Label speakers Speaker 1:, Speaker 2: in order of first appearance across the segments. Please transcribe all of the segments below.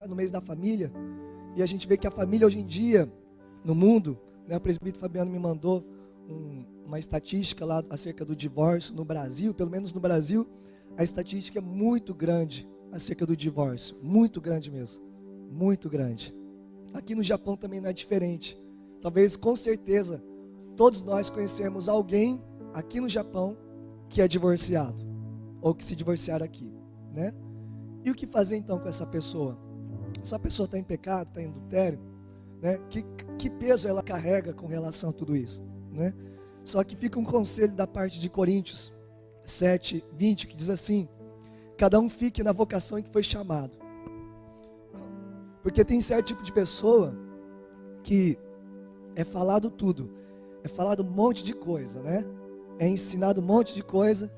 Speaker 1: no mês da família, e a gente vê que a família hoje em dia, no mundo, né, o presbítero Fabiano me mandou uma estatística lá acerca do divórcio no Brasil. Pelo menos no Brasil, a estatística é muito grande acerca do divórcio, muito grande mesmo, muito grande. Aqui no Japão também não é diferente. Talvez, com certeza, todos nós conhecemos alguém aqui no Japão que é divorciado, ou que se divorciaram aqui, né? E o que fazer então com essa pessoa? Essa pessoa está em pecado, está em adultério, né? Que peso ela carrega com relação a tudo isso, né? Só que fica um conselho da parte de Coríntios 7:20, que diz assim: cada um fique na vocação em que foi chamado. Porque tem certo tipo de pessoa que é falado tudo, é falado um monte de coisa, né? É ensinado um monte de coisa,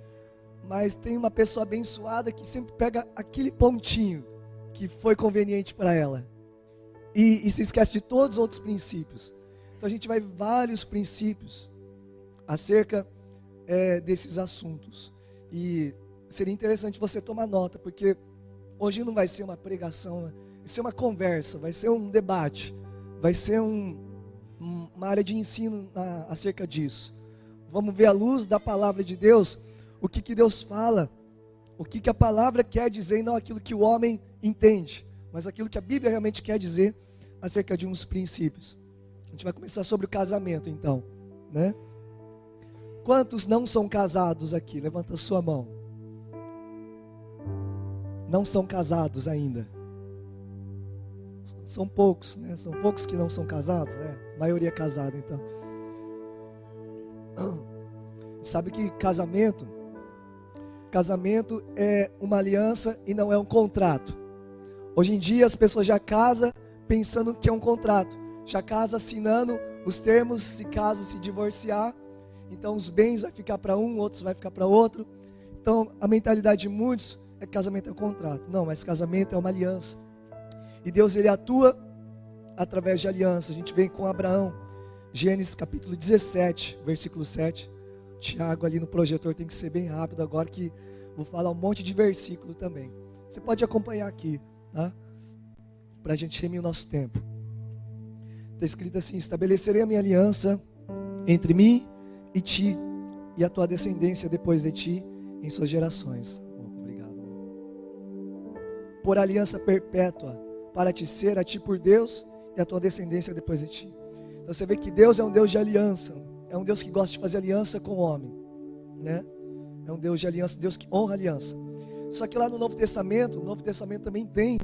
Speaker 1: mas tem uma pessoa abençoada que sempre pega aquele pontinho que foi conveniente para ela e se esquece de todos os outros princípios. Então a gente vai ver vários princípios acerca desses assuntos, e seria interessante você tomar nota, porque hoje não vai ser uma pregação, vai ser uma conversa, vai ser um debate, vai ser uma área de ensino acerca disso. Vamos ver à luz da palavra de Deus o que Deus fala, o que a palavra quer dizer, e não aquilo que o homem entende, mas aquilo que a Bíblia realmente quer dizer acerca de uns princípios. A gente vai começar sobre o casamento então, né? Quantos não são casados aqui? Levanta a sua mão. Não são casados ainda. São poucos, né? São poucos que não são casados, né? A maioria é casada, então. Sabe que casamento é uma aliança e não é um contrato. Hoje em dia as pessoas já casam pensando que é um contrato. Já casam assinando os termos, se caso se divorciar. Então os bens vai ficar para um, outros vai ficar para outro. Então a mentalidade de muitos é que casamento é um contrato. Não, mas casamento é uma aliança. E Deus, ele atua através de aliança. A gente vem com Abraão, Gênesis capítulo 17, versículo 7. Tiago ali no projetor tem que ser bem rápido agora, que vou falar um monte de versículo também. Você pode acompanhar aqui, tá? Para a gente remir o nosso tempo. Está escrito assim: estabelecerei a minha aliança entre mim e ti, e a tua descendência depois de ti, em suas gerações. Obrigado. Por aliança perpétua, para te ser a ti por Deus, e a tua descendência depois de ti. Então você vê que Deus é um Deus de aliança, é um Deus que gosta de fazer aliança com o homem, né? É um Deus de aliança, Deus que honra a aliança. Só que lá no Novo Testamento, o Novo Testamento também tem,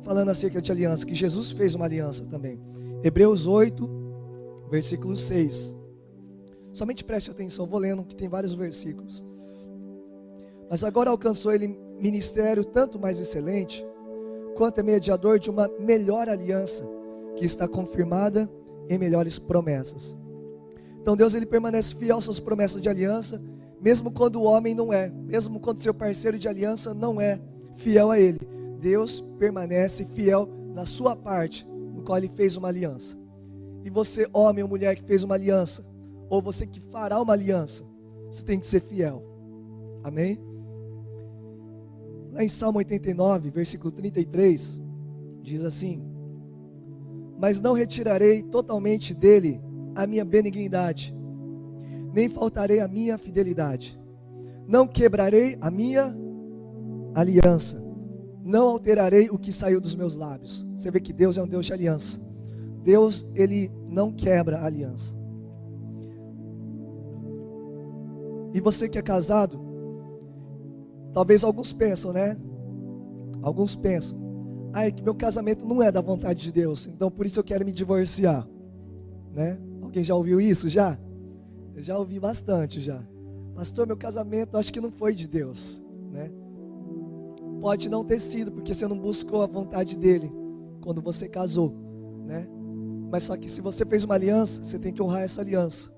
Speaker 1: falando acerca de aliança, que Jesus fez uma aliança também. Hebreus 8, versículo 6. Somente preste atenção, vou lendo, que tem vários versículos. Mas agora alcançou ele ministério tanto mais excelente, quanto é mediador de uma melhor aliança, que está confirmada em melhores promessas. Então Deus, ele permanece fiel às suas promessas de aliança, mesmo quando o homem não é, mesmo quando seu parceiro de aliança não é fiel a ele. Deus permanece fiel na sua parte, no qual ele fez uma aliança. E você, homem ou mulher que fez uma aliança, ou você que fará uma aliança, você tem que ser fiel. Amém? Lá em Salmo 89, versículo 33, diz assim: mas não retirarei totalmente dele a minha benignidade, nem faltarei a minha fidelidade. Não quebrarei a minha aliança, não alterarei o que saiu dos meus lábios. Você vê que Deus é um Deus de aliança. Deus, ele não quebra a aliança. E você que é casado, talvez alguns pensam, né? Alguns pensam: é que meu casamento não é da vontade de Deus, então por isso eu quero me divorciar, né? Alguém já ouviu isso já? Eu já ouvi bastante já. Pastor, meu casamento acho que não foi de Deus, né? Pode não ter sido, porque você não buscou a vontade dele quando você casou, né? Mas só que se você fez uma aliança, você tem que honrar essa aliança,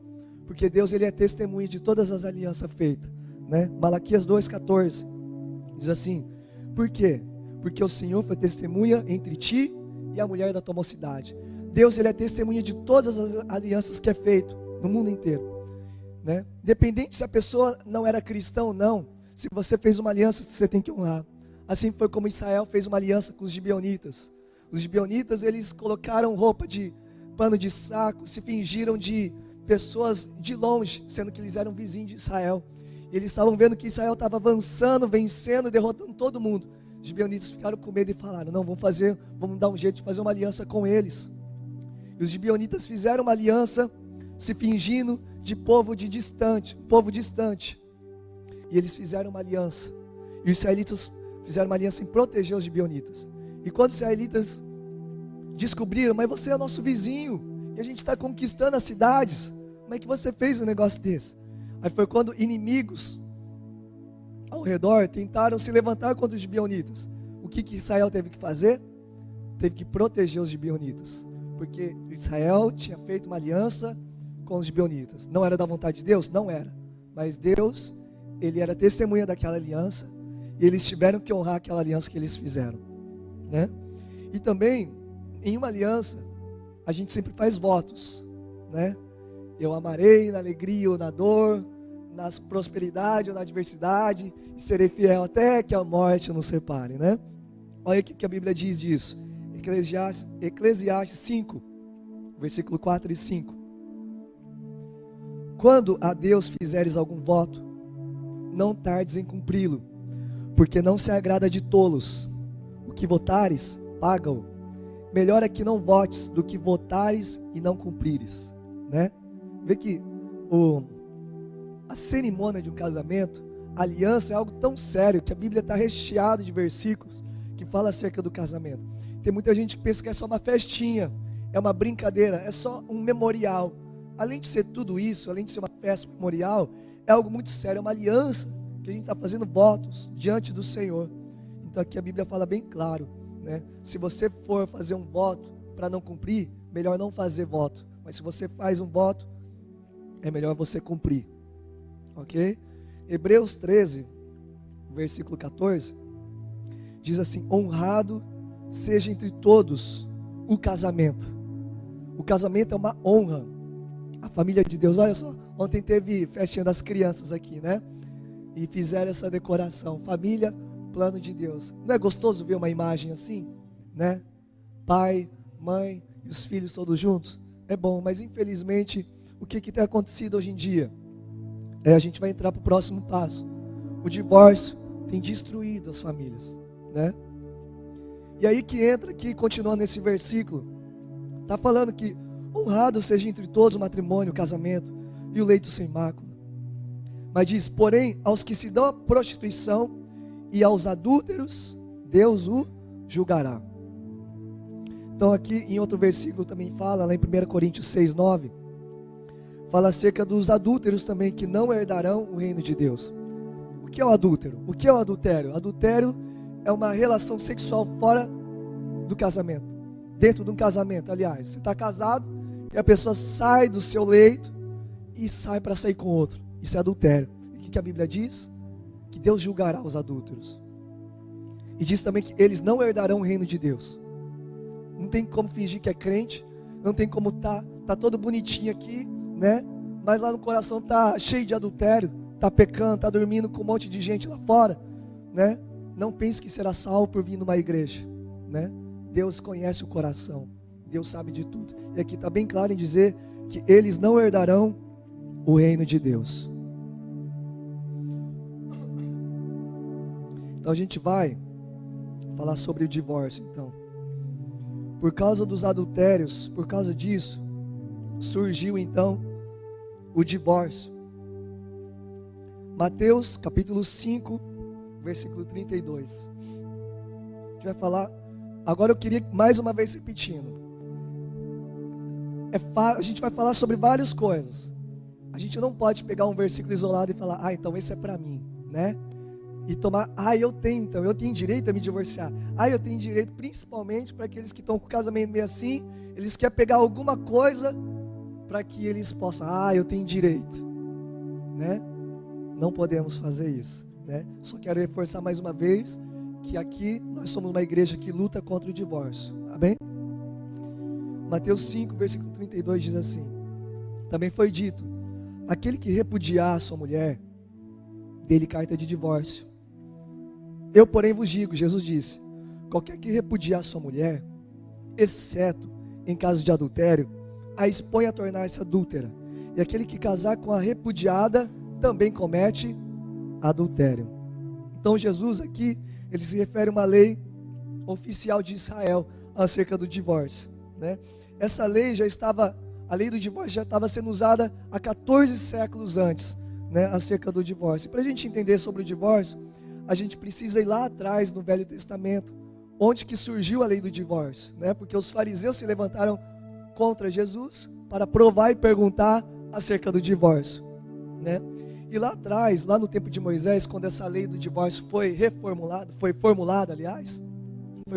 Speaker 1: porque Deus, ele é testemunha de todas as alianças feitas, né? Malaquias 2,14 diz assim: por quê? Porque o Senhor foi testemunha entre ti e a mulher da tua mocidade. Deus, ele é testemunha de todas as alianças que é feito no mundo inteiro, né? Independente se a pessoa não era cristã ou não, se você fez uma aliança, você tem que honrar. Assim foi como Israel fez uma aliança com os gibeonitas. Os gibeonitas, eles colocaram roupa de pano de saco, se fingiram de pessoas de longe, sendo que eles eram vizinhos de Israel. E eles estavam vendo que Israel estava avançando, vencendo, derrotando todo mundo. Os gibeonitas ficaram com medo e falaram: não, vamos dar um jeito de fazer uma aliança com eles. E os gibeonitas fizeram uma aliança, se fingindo de povo distante. E eles fizeram uma aliança. E os israelitas fizeram uma aliança em proteger os gibeonitas. E quando os israelitas descobriram: mas você é nosso vizinho, e a gente está conquistando as cidades, como é que você fez um negócio desse? Aí foi quando inimigos ao redor tentaram se levantar contra os gibeonitas. O que Israel teve que fazer? Teve que proteger os gibeonitas, porque Israel tinha feito uma aliança com os gibeonitas. Não era da vontade de Deus? Não era. Mas Deus, Ele era testemunha daquela aliança, e eles tiveram que honrar aquela aliança que eles fizeram, né? E também, em uma aliança, a gente sempre faz votos, né? Eu amarei na alegria ou na dor, na prosperidade ou na adversidade, e serei fiel até que a morte nos separe, né? Olha o que a Bíblia diz disso. Eclesiastes 5, versículo 4 e 5. Quando a Deus fizeres algum voto, não tardes em cumpri-lo, porque não se agrada de tolos. O que votares, paga-o. Melhor é que não votes do que votares e não cumprires, né? Vê que a cerimônia de um casamento, a aliança, é algo tão sério que a Bíblia está recheada de versículos que fala acerca do casamento. Tem muita gente que pensa que é só uma festinha, é uma brincadeira, é só um memorial. Além de ser tudo isso, além de ser uma festa memorial, é algo muito sério, é uma aliança que a gente está fazendo votos diante do Senhor. Então aqui a Bíblia fala bem claro, né? Se você for fazer um voto para não cumprir, melhor não fazer voto. Mas se você faz um voto, é melhor você cumprir. Ok? Hebreus 13, versículo 14, diz assim: honrado seja entre todos o casamento. O casamento é uma honra. A família de Deus, olha só, ontem teve festinha das crianças aqui, né? E fizeram essa decoração, família, plano de Deus. Não é gostoso ver uma imagem assim, né? Pai, mãe e os filhos todos juntos? É bom, mas infelizmente, o que tem acontecido hoje em dia? A gente vai entrar para o próximo passo. O divórcio tem destruído as famílias, né? E aí que entra aqui, continuando nesse versículo, está falando que honrado seja entre todos o matrimônio, o casamento e o leito sem mácula. Mas diz: porém, aos que se dão à prostituição e aos adúlteros, Deus o julgará. Então aqui em outro versículo também fala, lá em 1 Coríntios 6, 9, fala acerca dos adúlteros também, que não herdarão o reino de Deus. O que é o adúltero? O que é o adultério? Adultério é uma relação sexual fora do casamento. Dentro de um casamento, aliás. Você está casado e a pessoa sai do seu leito e sai para sair com outro. Isso é adultério. E o que a Bíblia diz? Que Deus julgará os adúlteros. E diz também que eles não herdarão o reino de Deus. Não tem como fingir que é crente. Não tem como tá todo bonitinho aqui, né? Mas lá no coração tá cheio de adultério, tá pecando, tá dormindo com um monte de gente lá fora, né? Não pense que será salvo por vir numa igreja, né? Deus conhece o coração, Deus sabe de tudo. E aqui está bem claro em dizer que eles não herdarão o reino de Deus. Então a gente vai falar sobre o divórcio. Então, por causa dos adultérios, por causa disso, surgiu então o divórcio. Mateus capítulo 5, versículo 32. A gente vai falar. Agora eu queria mais uma vez repetindo. A gente vai falar sobre várias coisas. A gente não pode pegar um versículo isolado e falar: então esse é para mim, né? E tomar: eu tenho direito a me divorciar. Eu tenho direito, principalmente para aqueles que estão com o casamento meio assim, eles querem pegar alguma coisa para que eles possam: eu tenho direito, né? Não podemos fazer isso, né? Só quero reforçar mais uma vez que aqui nós somos uma igreja que luta contra o divórcio, amém? Mateus 5, versículo 32 diz assim: também foi dito: aquele que repudiar a sua mulher, dê-lhe carta de divórcio. Eu, porém, vos digo, Jesus disse, qualquer que repudiar sua mulher, exceto em caso de adultério, a expõe a tornar-se adúltera. E aquele que casar com a repudiada também comete adultério. Então Jesus aqui, ele se refere a uma lei oficial de Israel acerca do divórcio, né? Essa lei a lei do divórcio já estava sendo usada há 14 séculos antes, né, acerca do divórcio. Para a gente entender sobre o divórcio, a gente precisa ir lá atrás no Velho Testamento, onde que surgiu a lei do divórcio, né? Porque os fariseus se levantaram contra Jesus para provar e perguntar acerca do divórcio, né? E lá atrás, lá no tempo de Moisés, quando essa lei do divórcio foi formulada, foi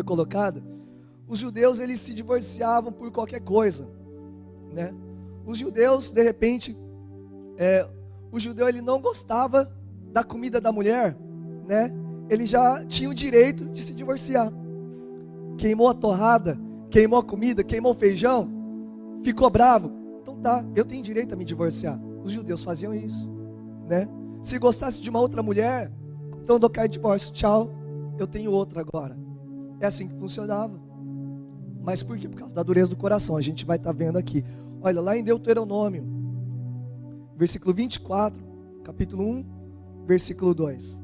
Speaker 1: colocada, os judeus, eles se divorciavam por qualquer coisa, né? Os judeus, de repente, o judeu, ele não gostava da comida da mulher, né? Ele já tinha o direito de se divorciar. Queimou a torrada, queimou a comida, queimou o feijão, ficou bravo. Então tá, eu tenho direito a me divorciar. Os judeus faziam isso, né? Se gostasse de uma outra mulher, então eu dou carta de divórcio, tchau, eu tenho outra agora. É assim que funcionava. Mas por quê? Por causa da dureza do coração. A gente vai estar vendo aqui. Olha, lá em Deuteronômio, versículo 24, capítulo 1, versículo 2.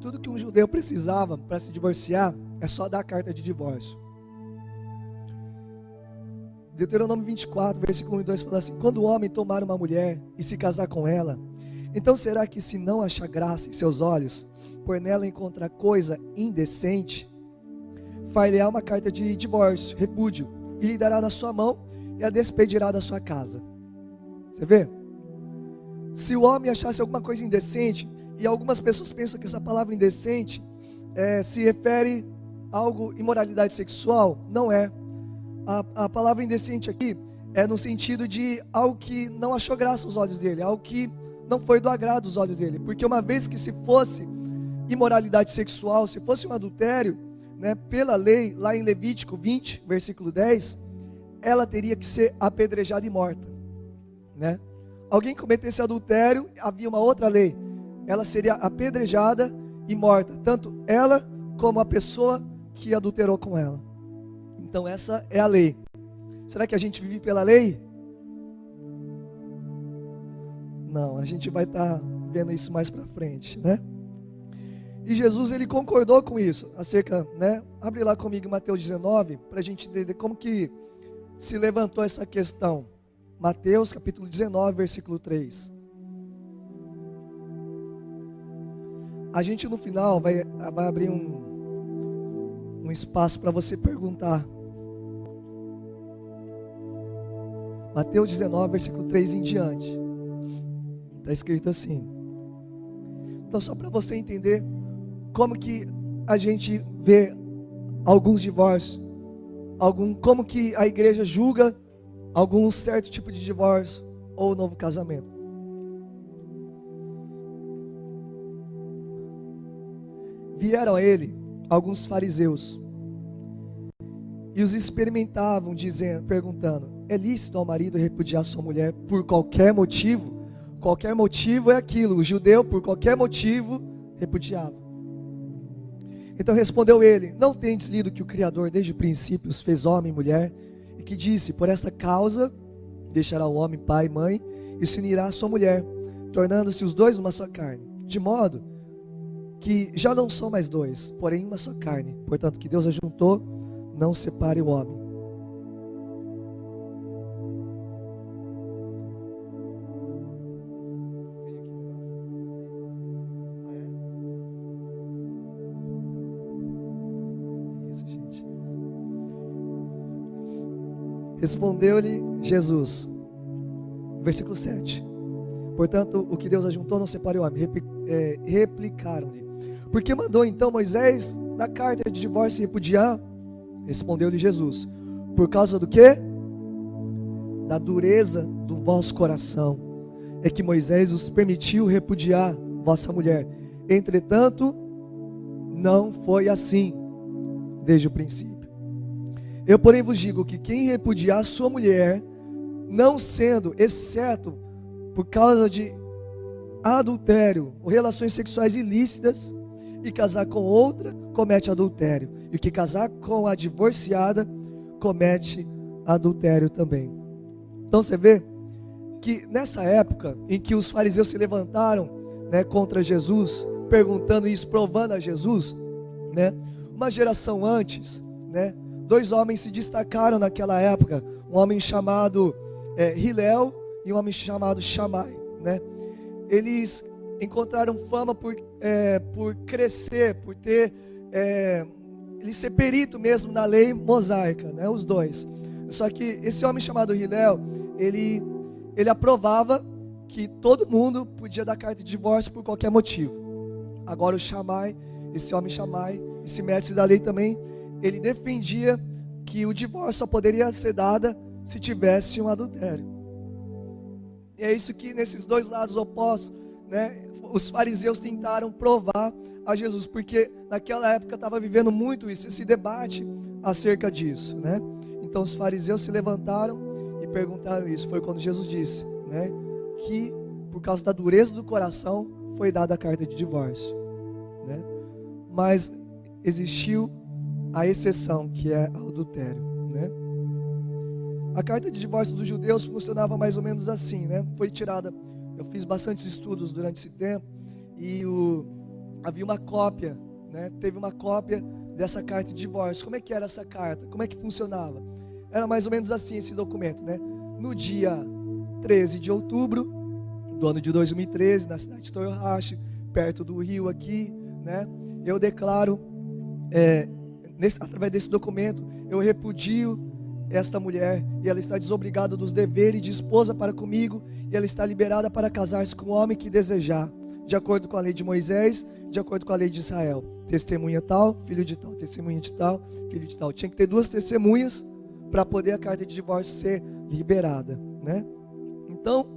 Speaker 1: Tudo que um judeu precisava para se divorciar é só dar a carta de divórcio. Deuteronômio 24, versículo 1 e 2 fala assim: quando o homem tomar uma mulher e se casar com ela, então será que, se não achar graça em seus olhos, por nela encontrar coisa indecente, far-lhe-á uma carta de divórcio, repúdio, e lhe dará na sua mão e a despedirá da sua casa. Você vê? Se o homem achasse alguma coisa indecente, e algumas pessoas pensam que essa palavra indecente se refere a algo, imoralidade sexual, não é. A palavra indecente aqui é no sentido de algo que não achou graça aos olhos dele, algo que não foi do agrado dos olhos dele, porque uma vez que se fosse imoralidade sexual, se fosse um adultério, né, pela lei, lá em Levítico 20, versículo 10, ela teria que ser apedrejada e morta, né? Alguém cometesse adultério, havia uma outra lei, ela seria apedrejada e morta, tanto ela como a pessoa que adulterou com ela. Então essa é a lei. Será que a gente vive pela lei? Não, a gente vai estar vendo isso mais para frente, né? E Jesus, ele concordou com isso, acerca, né? Abre lá comigo em Mateus 19, para a gente entender como que se levantou essa questão. Mateus capítulo 19, versículo 3. A gente no final vai abrir um espaço para você perguntar. Mateus 19, versículo 3 em diante. Está escrito assim. Então, só para você entender como que a gente vê alguns divórcios, como que a igreja julga algum certo tipo de divórcio ou novo casamento. Vieram a ele alguns fariseus e os experimentavam, perguntando: é lícito ao marido repudiar sua mulher por qualquer motivo? Qualquer motivo é aquilo. O judeu, por qualquer motivo, repudiava. Então respondeu ele: não tendes lido que o Criador desde o princípio os fez homem e mulher, e que disse: por essa causa deixará o homem pai e mãe, e se unirá à sua mulher, tornando-se os dois uma só carne, de modo que já não são mais dois, porém uma só carne. Portanto, que Deus ajuntou, não separe o homem. Isso, gente. Respondeu-lhe Jesus, versículo 7. Portanto, o que Deus ajuntou, não separe o homem. Replicaram-lhe: por que mandou então Moisés na carta de divórcio repudiar? Respondeu-lhe Jesus: por causa do quê? Da dureza do vosso coração, é que Moisés os permitiu repudiar vossa mulher. Entretanto, não foi assim desde o princípio. Eu, porém, vos digo que quem repudiar sua mulher, não sendo, exceto por causa de adultério ou relações sexuais ilícitas, e casar com outra comete adultério, e o que casar com a divorciada comete adultério também. Então você vê que nessa época em que os fariseus se levantaram, né, contra Jesus, perguntando isso, provando a Jesus, né, uma geração antes, né, dois homens se destacaram naquela época, um homem chamado Hilel e um homem chamado Shammai, né? Eles encontraram fama por crescer, por ter, ele ser perito mesmo na lei mosaica, né, os dois. Só que esse homem chamado Hilel, ele aprovava que todo mundo podia dar carta de divórcio por qualquer motivo. Agora o Shammai, esse homem Shammai, esse mestre da lei também, ele defendia que o divórcio só poderia ser dado se tivesse um adultério. E é isso que nesses dois lados opostos, né, os fariseus tentaram provar a Jesus, porque naquela época estava vivendo muito isso, esse debate acerca disso, né? Então os fariseus se levantaram e perguntaram isso. Foi quando Jesus disse, né, que por causa da dureza do coração foi dada a carta de divórcio, né? Mas existiu a exceção, que é o adultério, né? A carta de divórcio dos judeus funcionava mais ou menos assim, né? Foi tirada, eu fiz bastantes estudos durante esse tempo, e havia uma cópia, né? Teve uma cópia dessa carta de divórcio. Como é que era essa carta? Como é que funcionava? Era mais ou menos assim esse documento, né? No dia 13 de outubro do ano de 2013, na cidade de Toyohashi, perto do rio aqui, né? Eu declaro, através desse documento, eu repudio esta mulher, e ela está desobrigada dos deveres de esposa para comigo, e ela está liberada para casar-se com o homem que desejar, de acordo com a lei de Moisés, de acordo com a lei de Israel. Testemunha tal, filho de tal, testemunha de tal, filho de tal. Tinha que ter duas testemunhas para poder a carta de divórcio ser liberada, né? Então,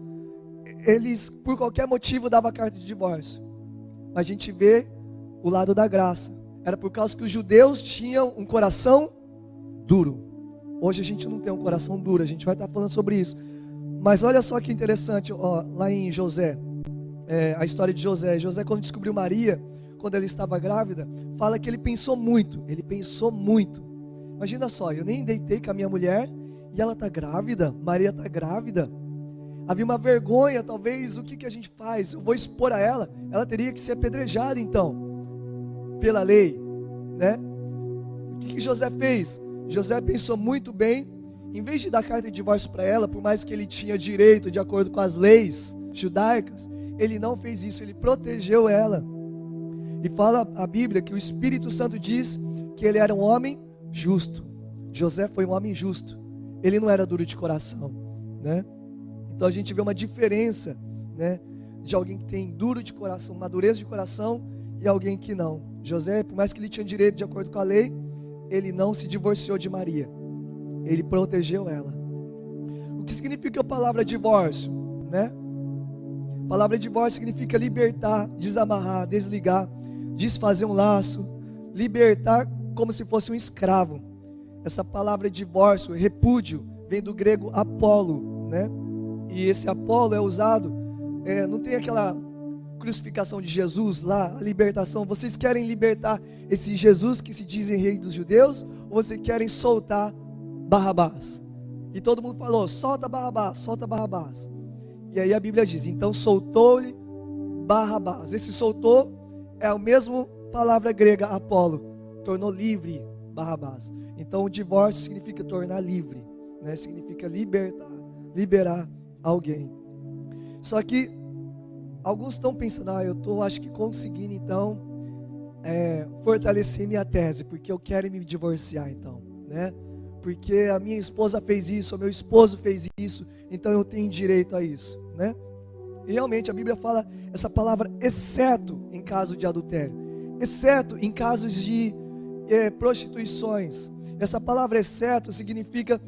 Speaker 1: eles, por qualquer motivo, davam a carta de divórcio. A gente vê o lado da graça. Era por causa que os judeus tinham um coração duro. Hoje a gente não tem um coração duro, a gente vai estar falando sobre isso. Mas olha só que interessante, ó, lá em José, a história de José. José, quando descobriu Maria, quando ela estava grávida, fala que ele pensou muito. Imagina só, eu nem deitei com a minha mulher e ela está grávida, Maria está grávida. Havia uma vergonha, talvez, o que a gente faz? Eu vou expor a ela teria que ser apedrejada então, pela lei, né? O que José fez? José pensou muito bem, em vez de dar carta de divórcio para ela, por mais que ele tinha direito de acordo com as leis judaicas, ele não fez isso, ele protegeu ela. E fala a Bíblia que o Espírito Santo diz que ele era um homem justo. José foi um homem justo, ele não era duro de coração, né? Então a gente vê uma diferença, né, de alguém que tem duro de coração, uma dureza de coração, e alguém que não. José, por mais que ele tinha direito de acordo com a lei, ele não se divorciou de Maria, ele protegeu ela. O que significa a palavra divórcio, né? A palavra divórcio significa libertar, desamarrar, desligar, desfazer um laço, libertar como se fosse um escravo. Essa palavra divórcio, repúdio, vem do grego Apolo, né? E esse Apolo é usado, não tem aquela crucificação de Jesus lá, a libertação. Vocês querem libertar esse Jesus que se dizem rei dos judeus, ou vocês querem soltar Barrabás? E todo mundo falou, solta Barrabás, solta Barrabás. E aí a Bíblia diz, então soltou-lhe Barrabás. Esse soltou é a mesma palavra grega, Apolo, tornou livre Barrabás. Então o divórcio significa tornar livre, né? Significa liberar alguém. Só que alguns estão pensando, eu acho que conseguindo então fortalecer minha tese, porque eu quero me divorciar então, né? Porque a minha esposa fez isso, o meu esposo fez isso, então eu tenho direito a isso, né? E realmente a Bíblia fala essa palavra, exceto em caso de adultério, exceto em casos de prostituições. Essa palavra exceto significa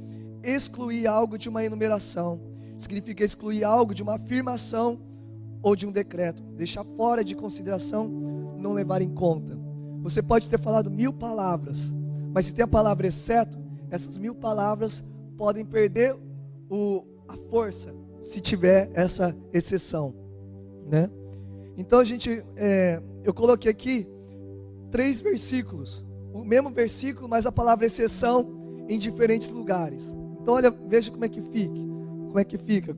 Speaker 1: excluir algo de uma enumeração, significa excluir algo de uma afirmação ou de um decreto, deixar fora de consideração, não levar em conta. Você pode ter falado 1000 palavras, mas se tem a palavra exceto, essas 1000 palavras podem perder a força se tiver essa exceção, né? Então eu coloquei aqui 3 versículos, o mesmo versículo, mas a palavra exceção em diferentes lugares. Então olha, veja como é que fica.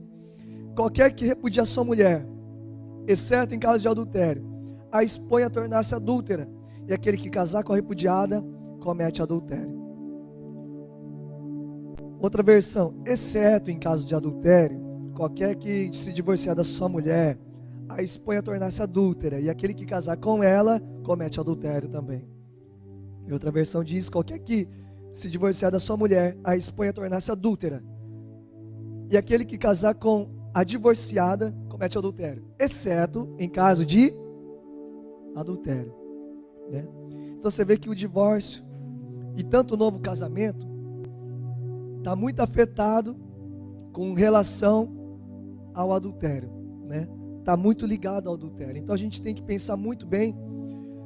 Speaker 1: Qualquer que repudia sua mulher, exceto em caso de adultério, a expõe a tornar-se adúltera, e aquele que casar com a repudiada comete adultério. Outra versão, exceto em caso de adultério, qualquer que se divorciar da sua mulher, a expõe a tornar-se adúltera, e aquele que casar com ela comete adultério também. E outra versão diz, qualquer que se divorciar da sua mulher, a expõe a tornar-se adúltera, e aquele que casar com a divorciada comete adultério, exceto em caso de adultério, né? Então você vê que o divórcio e tanto o novo casamento está muito afetado com relação ao adultério, né? Está muito ligado ao adultério. Então a gente tem que pensar muito bem.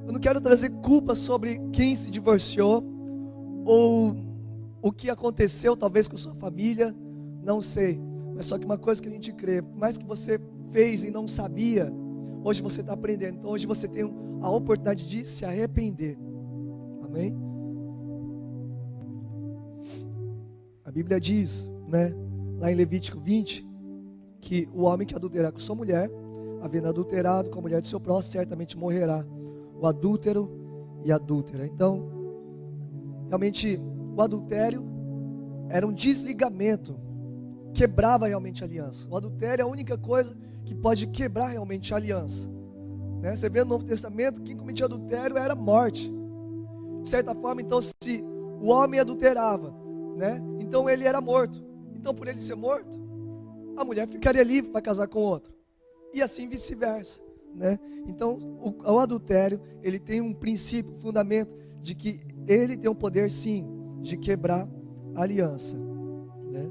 Speaker 1: Eu não quero trazer culpa sobre quem se divorciou ou o que aconteceu talvez com sua família, não sei. Mas só que uma coisa que a gente crê, por mais que você fez e não sabia, hoje você está aprendendo. Então hoje você tem a oportunidade de se arrepender. Amém? A Bíblia diz, né, lá em Levítico 20, que o homem que adulterar com sua mulher, havendo adulterado com a mulher de seu próximo, certamente morrerá. O adúltero e a adúltera. Então, realmente, o adultério era um desligamento, quebrava realmente a aliança. O adultério é a única coisa que pode quebrar realmente a aliança, né? Você vê no Novo Testamento, quem cometia adultério era morte. De certa forma, então, se o homem adulterava, né, então ele era morto. Então, por ele ser morto, a mulher ficaria livre para casar com outro. E assim vice-versa, né? Então, o adultério, ele tem um princípio, um fundamento de que ele tem o poder, sim, de quebrar a aliança, né?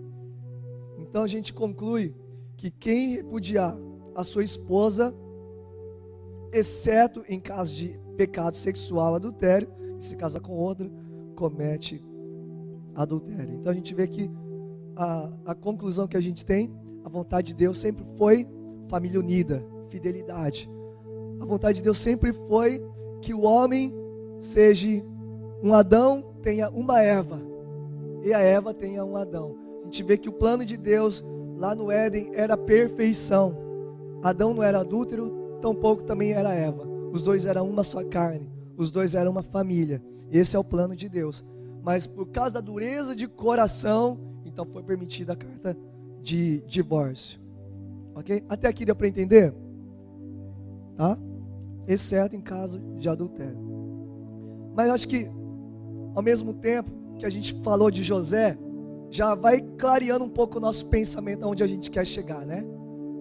Speaker 1: Então, a gente conclui que quem repudiar a sua esposa, exceto em caso de pecado sexual, adultério, e se casa com outra, comete adultério. Então, a gente vê que a conclusão que a gente tem, a vontade de Deus sempre foi família unida, fidelidade. A vontade de Deus sempre foi que o homem seja um Adão, tenha uma Eva, e a Eva tenha um Adão. A gente vê que o plano de Deus lá no Éden era perfeição. Adão não era adúltero, tampouco também era Eva. Os dois eram uma só carne, os dois eram uma família. Esse é o plano de Deus. Mas por causa da dureza de coração, então foi permitida a carta de divórcio. Ok? Até aqui deu para entender? Tá? Exceto em caso de adultério. Mas eu acho que, ao mesmo tempo que a gente falou de José, já vai clareando um pouco o nosso pensamento aonde a gente quer chegar, né?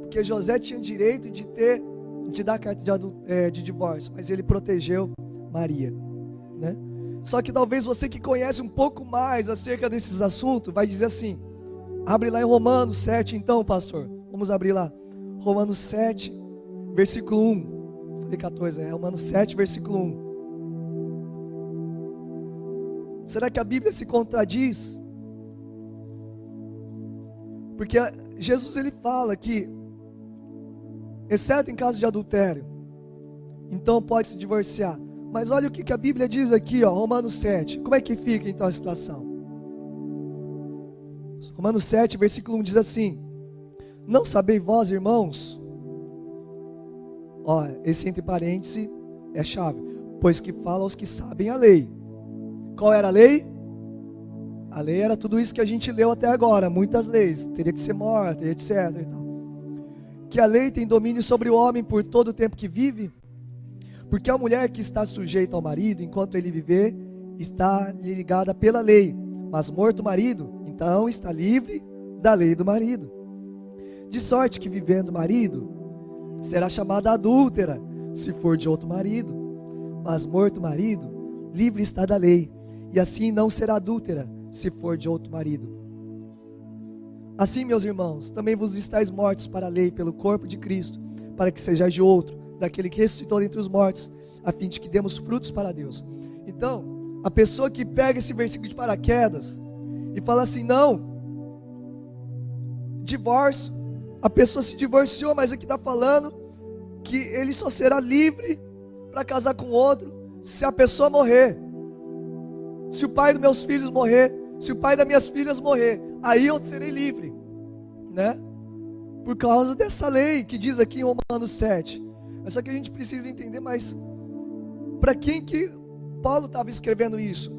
Speaker 1: Porque José tinha direito de dar a carta de divórcio, mas ele protegeu Maria, né? Só que talvez você que conhece um pouco mais acerca desses assuntos, vai dizer assim, abre lá em Romanos 7 então, pastor. Vamos abrir lá. Romanos 7, versículo 1. Falei 14, Romanos 7, versículo 1. Será que a Bíblia se contradiz? Porque Jesus ele fala que, exceto em caso de adultério, então pode se divorciar. Mas olha o que a Bíblia diz aqui, ó, Romanos 7. Como é que fica então a situação? Romanos 7, versículo 1 diz assim: não sabeis vós, irmãos, ó, esse entre parênteses é chave, pois que fala aos que sabem a lei. Qual era a lei? A lei era tudo isso que a gente leu até agora, muitas leis, teria que ser morta, etc. E tal. Que a lei tem domínio sobre o homem por todo o tempo que vive, porque a mulher que está sujeita ao marido, enquanto ele viver, está ligada pela lei, mas morto o marido, então está livre da lei do marido. De sorte que vivendo o marido, será chamada adúltera, se for de outro marido, mas morto o marido, livre está da lei, e assim não será adúltera, se for de outro marido. Assim, meus irmãos, também vos estáis mortos para a lei pelo corpo de Cristo, para que sejais de outro, daquele que ressuscitou dentre os mortos, a fim de que demos frutos para Deus. Então, a pessoa que pega esse versículo de paraquedas e fala assim, não, divórcio. A pessoa se divorciou, mas aqui está falando que ele só será livre para casar com outro se a pessoa morrer. Se o pai dos meus filhos morrer, se o pai das minhas filhas morrer, aí eu serei livre, né? Por causa dessa lei que diz aqui em Romanos 7. Mas só que a gente precisa entender mais para quem que Paulo estava escrevendo isso.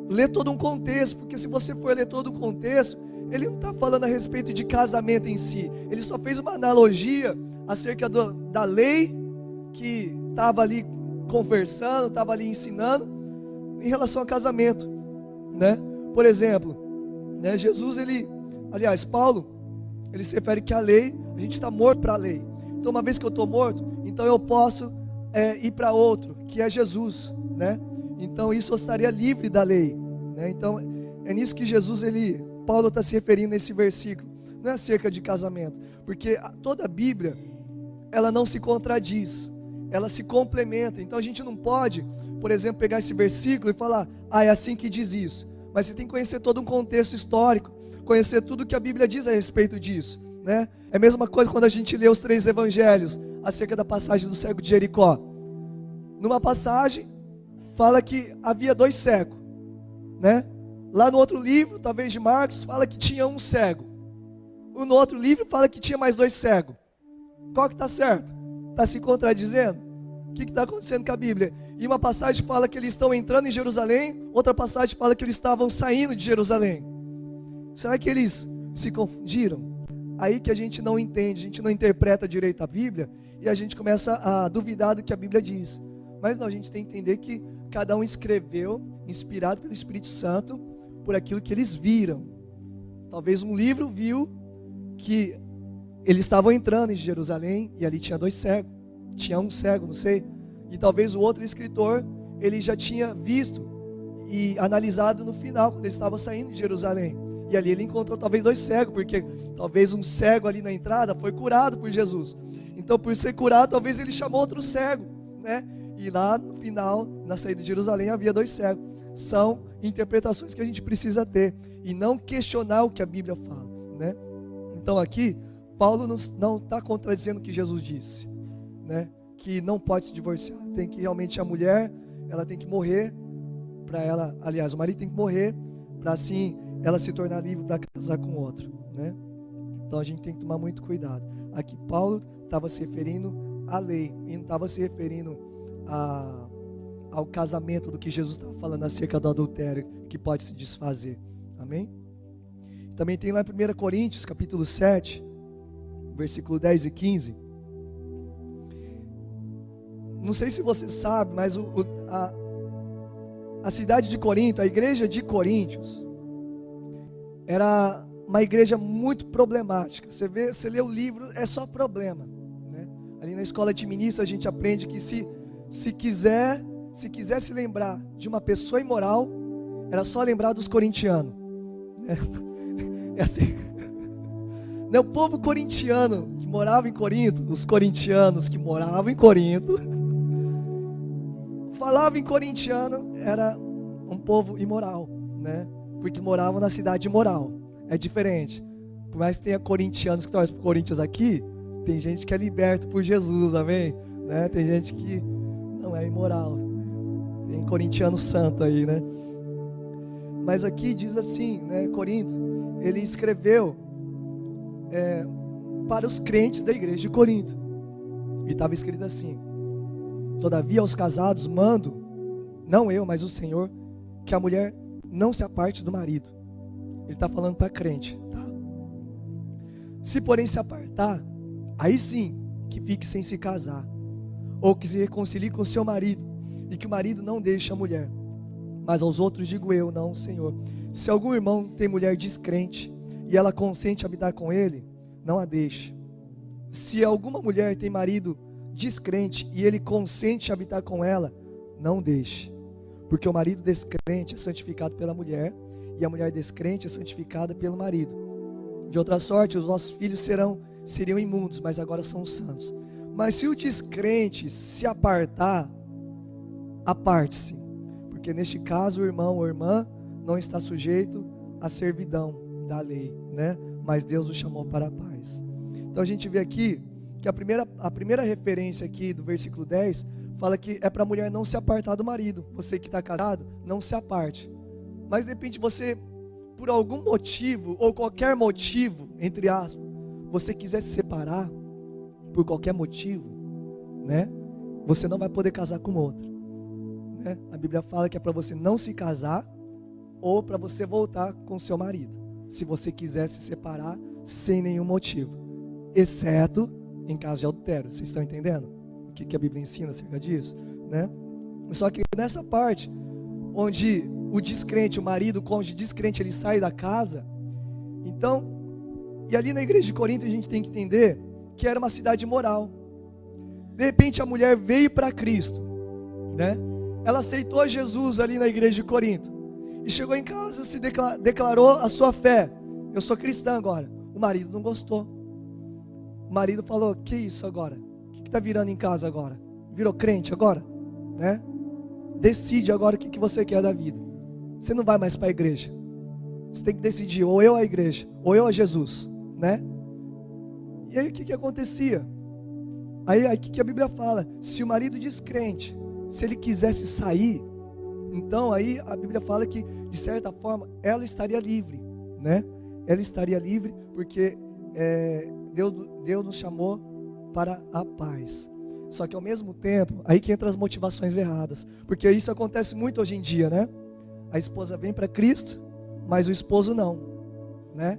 Speaker 1: Ler todo um contexto, porque se você for ler todo o contexto, ele não está falando a respeito de casamento em si. Ele só fez uma analogia acerca da lei que estava ali conversando, estava ali ensinando em relação a casamento, né? Por exemplo, né, Paulo, ele se refere que a lei, a gente está morto para a lei. Então, uma vez que eu estou morto, então eu posso ir para outro, que é Jesus, né? Então, isso eu estaria livre da lei, né? Então, é nisso que Paulo está se referindo nesse versículo. Não é acerca de casamento, porque toda a Bíblia, ela não se contradiz, ela se complementa. Então, a gente não pode, por exemplo, pegar esse versículo e falar, é assim que diz isso. Mas você tem que conhecer todo um contexto histórico, conhecer tudo que a Bíblia diz a respeito disso, né? É a mesma coisa quando a gente lê os 3 evangelhos acerca da passagem do cego de Jericó. Numa passagem, fala que havia 2 cegos, né? Lá no outro livro, talvez de Marcos, fala que tinha um cego. No outro livro fala que tinha mais 2 cegos. Qual que está certo? Está se contradizendo? O que está acontecendo com a Bíblia? E uma passagem fala que eles estão entrando em Jerusalém, outra passagem fala que eles estavam saindo de Jerusalém. Será que eles se confundiram? Aí que a gente não entende, a gente não interpreta direito a Bíblia e a gente começa a duvidar do que a Bíblia diz. Mas não, a gente tem que entender que cada um escreveu, inspirado pelo Espírito Santo, por aquilo que eles viram. Talvez um livro viu que eles estavam entrando em Jerusalém e ali tinha 2 cegos, tinha um cego, não sei. E talvez o outro escritor, ele já tinha visto e analisado no final, quando eles estavam saindo de Jerusalém. E ali ele encontrou talvez 2 cegos, porque talvez um cego ali na entrada foi curado por Jesus. Então, por ser curado, talvez ele chamou outro cego, né? E lá no final, na saída de Jerusalém, havia 2 cegos. São interpretações que a gente precisa ter e não questionar o que a Bíblia fala, né? Então aqui, Paulo não está contradizendo o que Jesus disse, né? Que não pode se divorciar, tem que realmente a mulher, ela tem que morrer para ela, aliás, o marido tem que morrer para assim ela se tornar livre para casar com outro, né? Então a gente tem que tomar muito cuidado. Aqui Paulo estava se referindo à lei e não estava se referindo ao casamento do que Jesus estava falando acerca do adultério que pode se desfazer. Amém? Também tem lá em 1 Coríntios capítulo 7, versículo 10 e 15. Não sei se você sabe, mas a cidade de Corinto, a igreja de Coríntios, era uma igreja muito problemática. Você lê o livro, é só problema, né? Ali na escola de ministros a gente aprende que se quisesse lembrar de uma pessoa imoral, era só lembrar dos corintianos. É assim. O povo corintiano que morava em Corinto, os corintianos que moravam em Corinto, falava em corintiano, era um povo imoral, né? Porque moravam na cidade imoral. É diferente. Por mais que tenha corintianos que torcem para o Corinthians aqui, tem gente que é liberto por Jesus, amém? Né? Tem gente que não é imoral. Tem corintiano santo aí, né? Mas aqui diz assim, né? Corinto, ele escreveu para os crentes da igreja de Corinto. E estava escrito assim: todavia aos casados mando, não eu, mas o Senhor, que a mulher não se aparte do marido. Ele está falando para crente, tá? Se porém se apartar, aí sim que fique sem se casar, ou que se reconcilie com seu marido, e que o marido não deixe a mulher. Mas aos outros digo eu, não o Senhor: se algum irmão tem mulher descrente e ela consente habitar com ele, não a deixe. Se alguma mulher tem marido descrente e ele consente habitar com ela, não deixe. Porque o marido descrente é santificado pela mulher, e a mulher descrente é santificada pelo marido. De outra sorte, os vossos filhos seriam imundos, mas agora são santos. Mas se o descrente se apartar, aparte-se, porque neste caso o irmão ou irmã não está sujeito à servidão da lei, né? mas Deus nos chamou para a paz. Então a gente vê aqui que a primeira referência aqui do versículo 10 fala que é para a mulher não se apartar do marido. Você que está casado, não se aparte. Mas de repente você, por algum motivo, ou qualquer motivo, entre aspas, você quiser se separar, por qualquer motivo, né? Você não vai poder casar com outra, né? A Bíblia fala que é para você não se casar, ou para você voltar com seu marido, se você quiser se separar sem nenhum motivo, exceto em caso de adultério. Vocês estão entendendo o que a Bíblia ensina acerca disso, né? Só que nessa parte onde o descrente, o marido, o cônjuge descrente, ele sai da casa, então, e ali na igreja de Corinto a gente tem que entender que era uma cidade moral. De repente a mulher veio para Cristo, né? Ela aceitou Jesus ali na igreja de Corinto e chegou em casa, se declarou a sua fé. Eu sou cristã agora. O marido não gostou. O marido falou: que isso agora? O que está virando em casa agora? Virou crente agora? Né? Decide agora o que você quer da vida. Você não vai mais para a igreja. Você tem que decidir, ou eu a igreja, ou eu a Jesus, né? E aí o que acontecia? Aí o que a Bíblia fala? Se o marido descrente, se ele quisesse sair, então aí a Bíblia fala que, de certa forma, ela estaria livre, né? Ela estaria livre porque Deus nos chamou para a paz. Só que ao mesmo tempo, aí que entra as motivações erradas, porque isso acontece muito hoje em dia, né? A esposa vem para Cristo, mas o esposo não, né?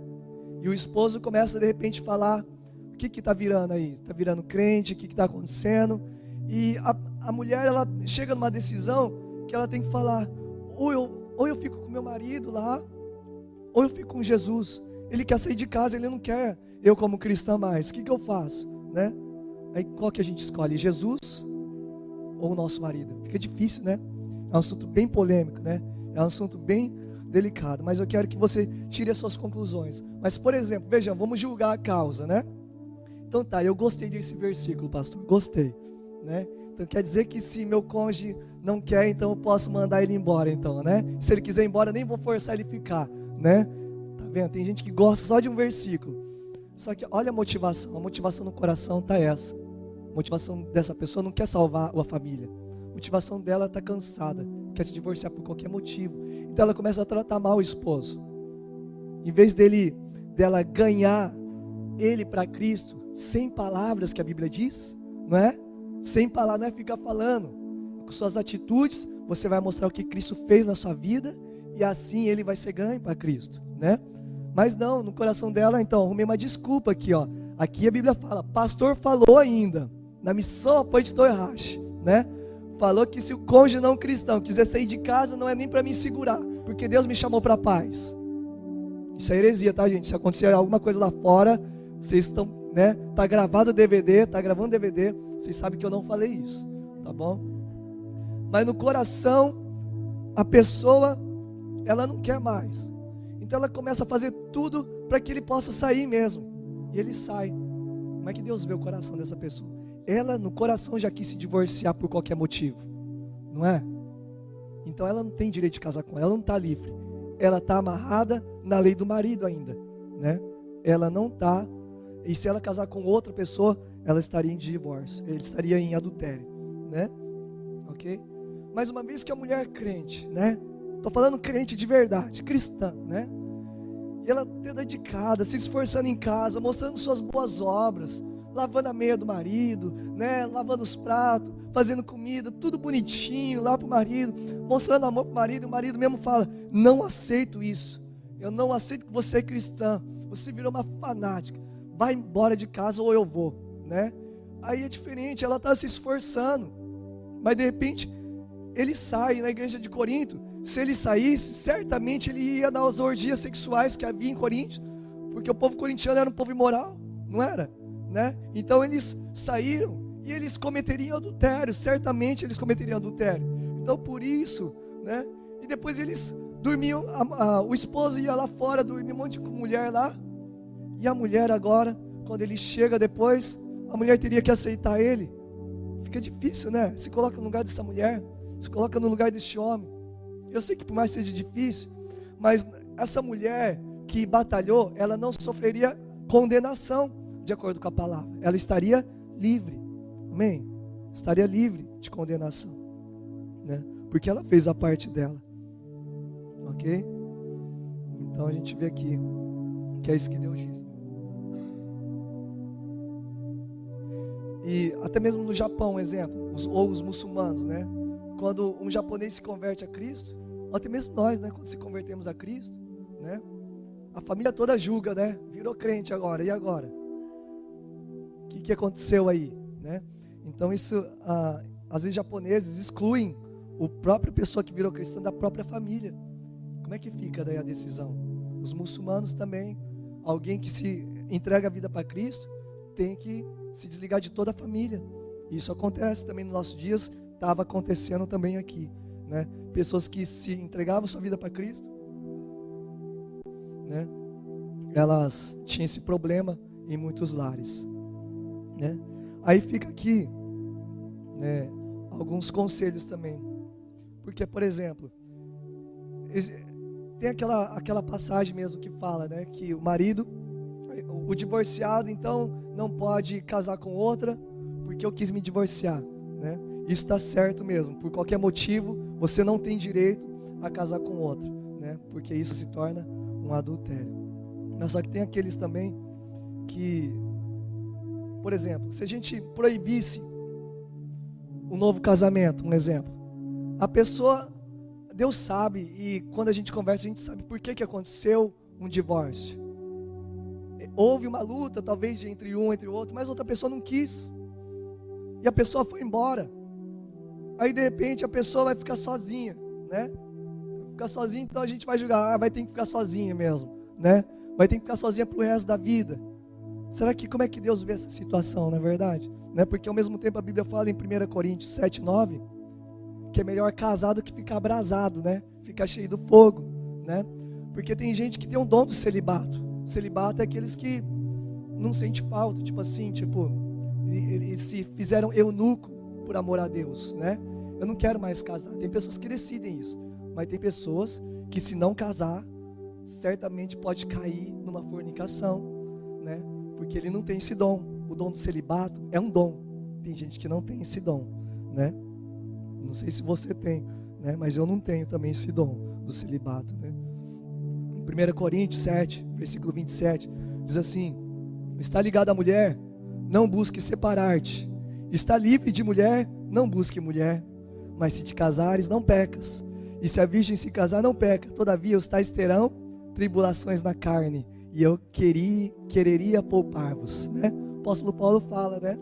Speaker 1: E o esposo começa de repente a falar: o que está virando aí? Está virando crente? O que está acontecendo? E a mulher, ela chega numa decisão que ela tem que falar: ou eu fico com meu marido lá, ou eu fico com Jesus. Ele quer sair de casa, ele não quer eu como cristã mais. O que eu faço, né? Aí qual que a gente escolhe? Jesus ou o nosso marido? Fica difícil, né? É um assunto bem polêmico, né? É um assunto bem delicado, mas eu quero que você tire as suas conclusões. Mas, por exemplo, vejam, vamos julgar a causa, né? Então tá, eu gostei desse versículo, pastor, gostei, né? Então quer dizer que se meu cônjuge não quer, então eu posso mandar ele embora, então, né? Se ele quiser ir embora, nem vou forçar ele a ficar, né? Tá vendo? Tem gente que gosta só de um versículo. Só que olha a motivação no coração tá essa. A motivação dessa pessoa não quer salvar a família. A motivação dela está cansada, quer se divorciar por qualquer motivo. Então ela começa a tratar mal o esposo. Em vez dela ganhar ele para Cristo, sem palavras que a Bíblia diz, não é? Sem palavras, não é ficar falando. Com suas atitudes, você vai mostrar o que Cristo fez na sua vida, e assim ele vai ser ganho para Cristo, né? Mas não, no coração dela, então, arrumei uma desculpa aqui, ó. Aqui a Bíblia fala, pastor falou ainda, na missão Apoio de Toirache, né? Falou que se o cônjuge não cristão quiser sair de casa, não é nem para me segurar, porque Deus me chamou para a paz. Isso é heresia, tá, gente? Se acontecer alguma coisa lá fora, vocês estão, né? Tá gravado o DVD, tá gravando o DVD, vocês sabem que eu não falei isso, tá bom? Mas no coração, a pessoa, ela não quer mais. Então ela começa a fazer tudo para que ele possa sair mesmo. E ele sai. Como é que Deus vê o coração dessa pessoa? Ela no coração já quis se divorciar por qualquer motivo, não é? Então ela não tem direito de casar com ela, ela não está livre. Ela está amarrada na lei do marido ainda, né? Ela não está. E se ela casar com outra pessoa, ela estaria em divórcio, ele estaria em adultério, né? Ok? Mas uma vez que a mulher é crente, né? Estou falando crente de verdade, cristã, né? E ela é dedicada, se esforçando em casa, mostrando suas boas obras, lavando a meia do marido, né? Lavando os pratos, fazendo comida, tudo bonitinho lá para o marido, mostrando amor para o marido. E o marido mesmo fala: não aceito isso, eu não aceito que você é cristã, você virou uma fanática, vai embora de casa ou eu vou, né? Aí é diferente, ela está se esforçando, mas de repente ele sai na igreja de Corinto. Se ele saísse, certamente ele ia dar as orgias sexuais que havia em Corinto, porque o povo corintiano era um povo imoral, não era? Né? Então eles saíram e eles cometeriam adultério, certamente eles cometeriam adultério. Então por isso, né? E depois eles dormiam, o esposo ia lá fora, dormia um monte de mulher lá, e a mulher agora, quando ele chega depois, a mulher teria que aceitar ele. Fica difícil, né? Se coloca no lugar dessa mulher, se coloca no lugar desse homem. Eu sei que por mais seja difícil, mas essa mulher que batalhou, ela não sofreria condenação, de acordo com a palavra. Ela estaria livre. Amém? Estaria livre de condenação, né? Porque ela fez a parte dela. Ok? Então a gente vê aqui que é isso que Deus diz. E até mesmo no Japão, um exemplo, ou os muçulmanos, né? Quando um japonês se converte a Cristo, ou até mesmo nós, né? Quando se convertemos a Cristo, né? A família toda julga, né? Virou crente agora, e agora? O que aconteceu aí, né? Então isso, às vezes japoneses excluem a própria pessoa que virou cristã da própria família. Como é que fica daí a decisão? Os muçulmanos também, alguém que se entrega a vida para Cristo, tem que se desligar de toda a família. Isso acontece também nos nossos dias, estava acontecendo também aqui, né? Pessoas que se entregavam sua vida para Cristo, né? Elas tinham esse problema em muitos lares, né? Aí fica aqui, né, alguns conselhos também, porque, por exemplo, tem aquela passagem mesmo que fala, né, que o marido, o divorciado, então não pode casar com outra, porque eu quis me divorciar, né? Isso está certo mesmo. Por qualquer motivo, você não tem direito a casar com outra, né? Porque isso se torna um adultério. Mas só que tem aqueles também que, por exemplo, se a gente proibisse um novo casamento, um exemplo, a pessoa, Deus sabe, e quando a gente conversa, a gente sabe por que aconteceu um divórcio. Houve uma luta, talvez, entre um entre o outro, mas outra pessoa não quis. E a pessoa foi embora. Aí, de repente, a pessoa vai ficar sozinha, né? Vai ficar sozinha, então a gente vai julgar, vai ter que ficar sozinha mesmo, né? Vai ter que ficar sozinha pro resto da vida. Será que, como é que Deus vê essa situação, não é verdade? Né? Porque ao mesmo tempo a Bíblia fala em 1 Coríntios 7:9, que é melhor casado que ficar abrasado, né? Ficar cheio do fogo, né? Porque tem gente que tem um dom do celibato. Celibato é aqueles que não sente falta, tipo assim, eles se fizeram eunuco por amor a Deus, né? Eu não quero mais casar. Tem pessoas que decidem isso, mas tem pessoas que, se não casar, certamente pode cair numa fornicação, né? Porque ele não tem esse dom. O dom do celibato é um dom. Tem gente que não tem esse dom, né? Não sei se você tem, né? Mas eu não tenho também esse dom do celibato, né? 1 Coríntios 7, versículo 27, diz assim: está ligado à mulher, não busque separar-te. Está livre de mulher, não busque mulher. Mas se te casares, não pecas. E se a virgem se casar, não peca. Todavia os tais terão tribulações na carne, e eu quereria poupar-vos, né? O apóstolo Paulo fala, né,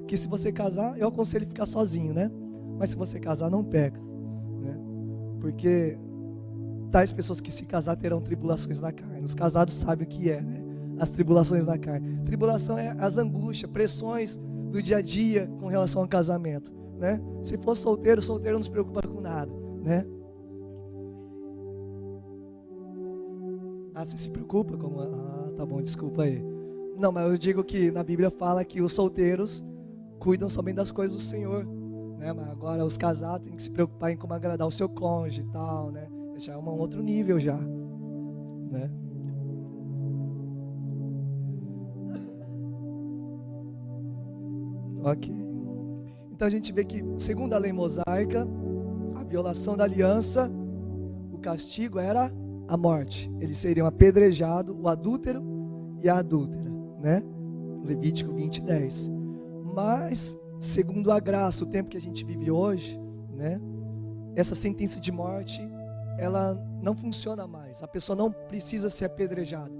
Speaker 1: que se você casar, eu aconselho ficar sozinho, né? Mas se você casar, não peca, né? Porque tais pessoas que se casar terão tribulações na carne. Os casados sabem o que é, né? As tribulações na carne. Tribulação é as angústias, pressões do dia a dia com relação ao casamento, né? Se for solteiro não se preocupa com nada, né? Você se preocupa? Tá bom, desculpa aí. Não, mas eu digo que na Bíblia fala que os solteiros cuidam somente das coisas do Senhor, né? Mas agora os casados têm que se preocupar em como agradar o seu cônjuge e tal, né? Já é um outro nível já, né? Ok. Então a gente vê que, segundo a lei mosaica, a violação da aliança, o castigo era a morte. Eles seriam apedrejados, o adúltero e a adúltera, né? Levítico 20:10. Mas, segundo a graça, o tempo que a gente vive hoje, né? Essa sentença de morte, ela não funciona mais. A pessoa não precisa ser apedrejada,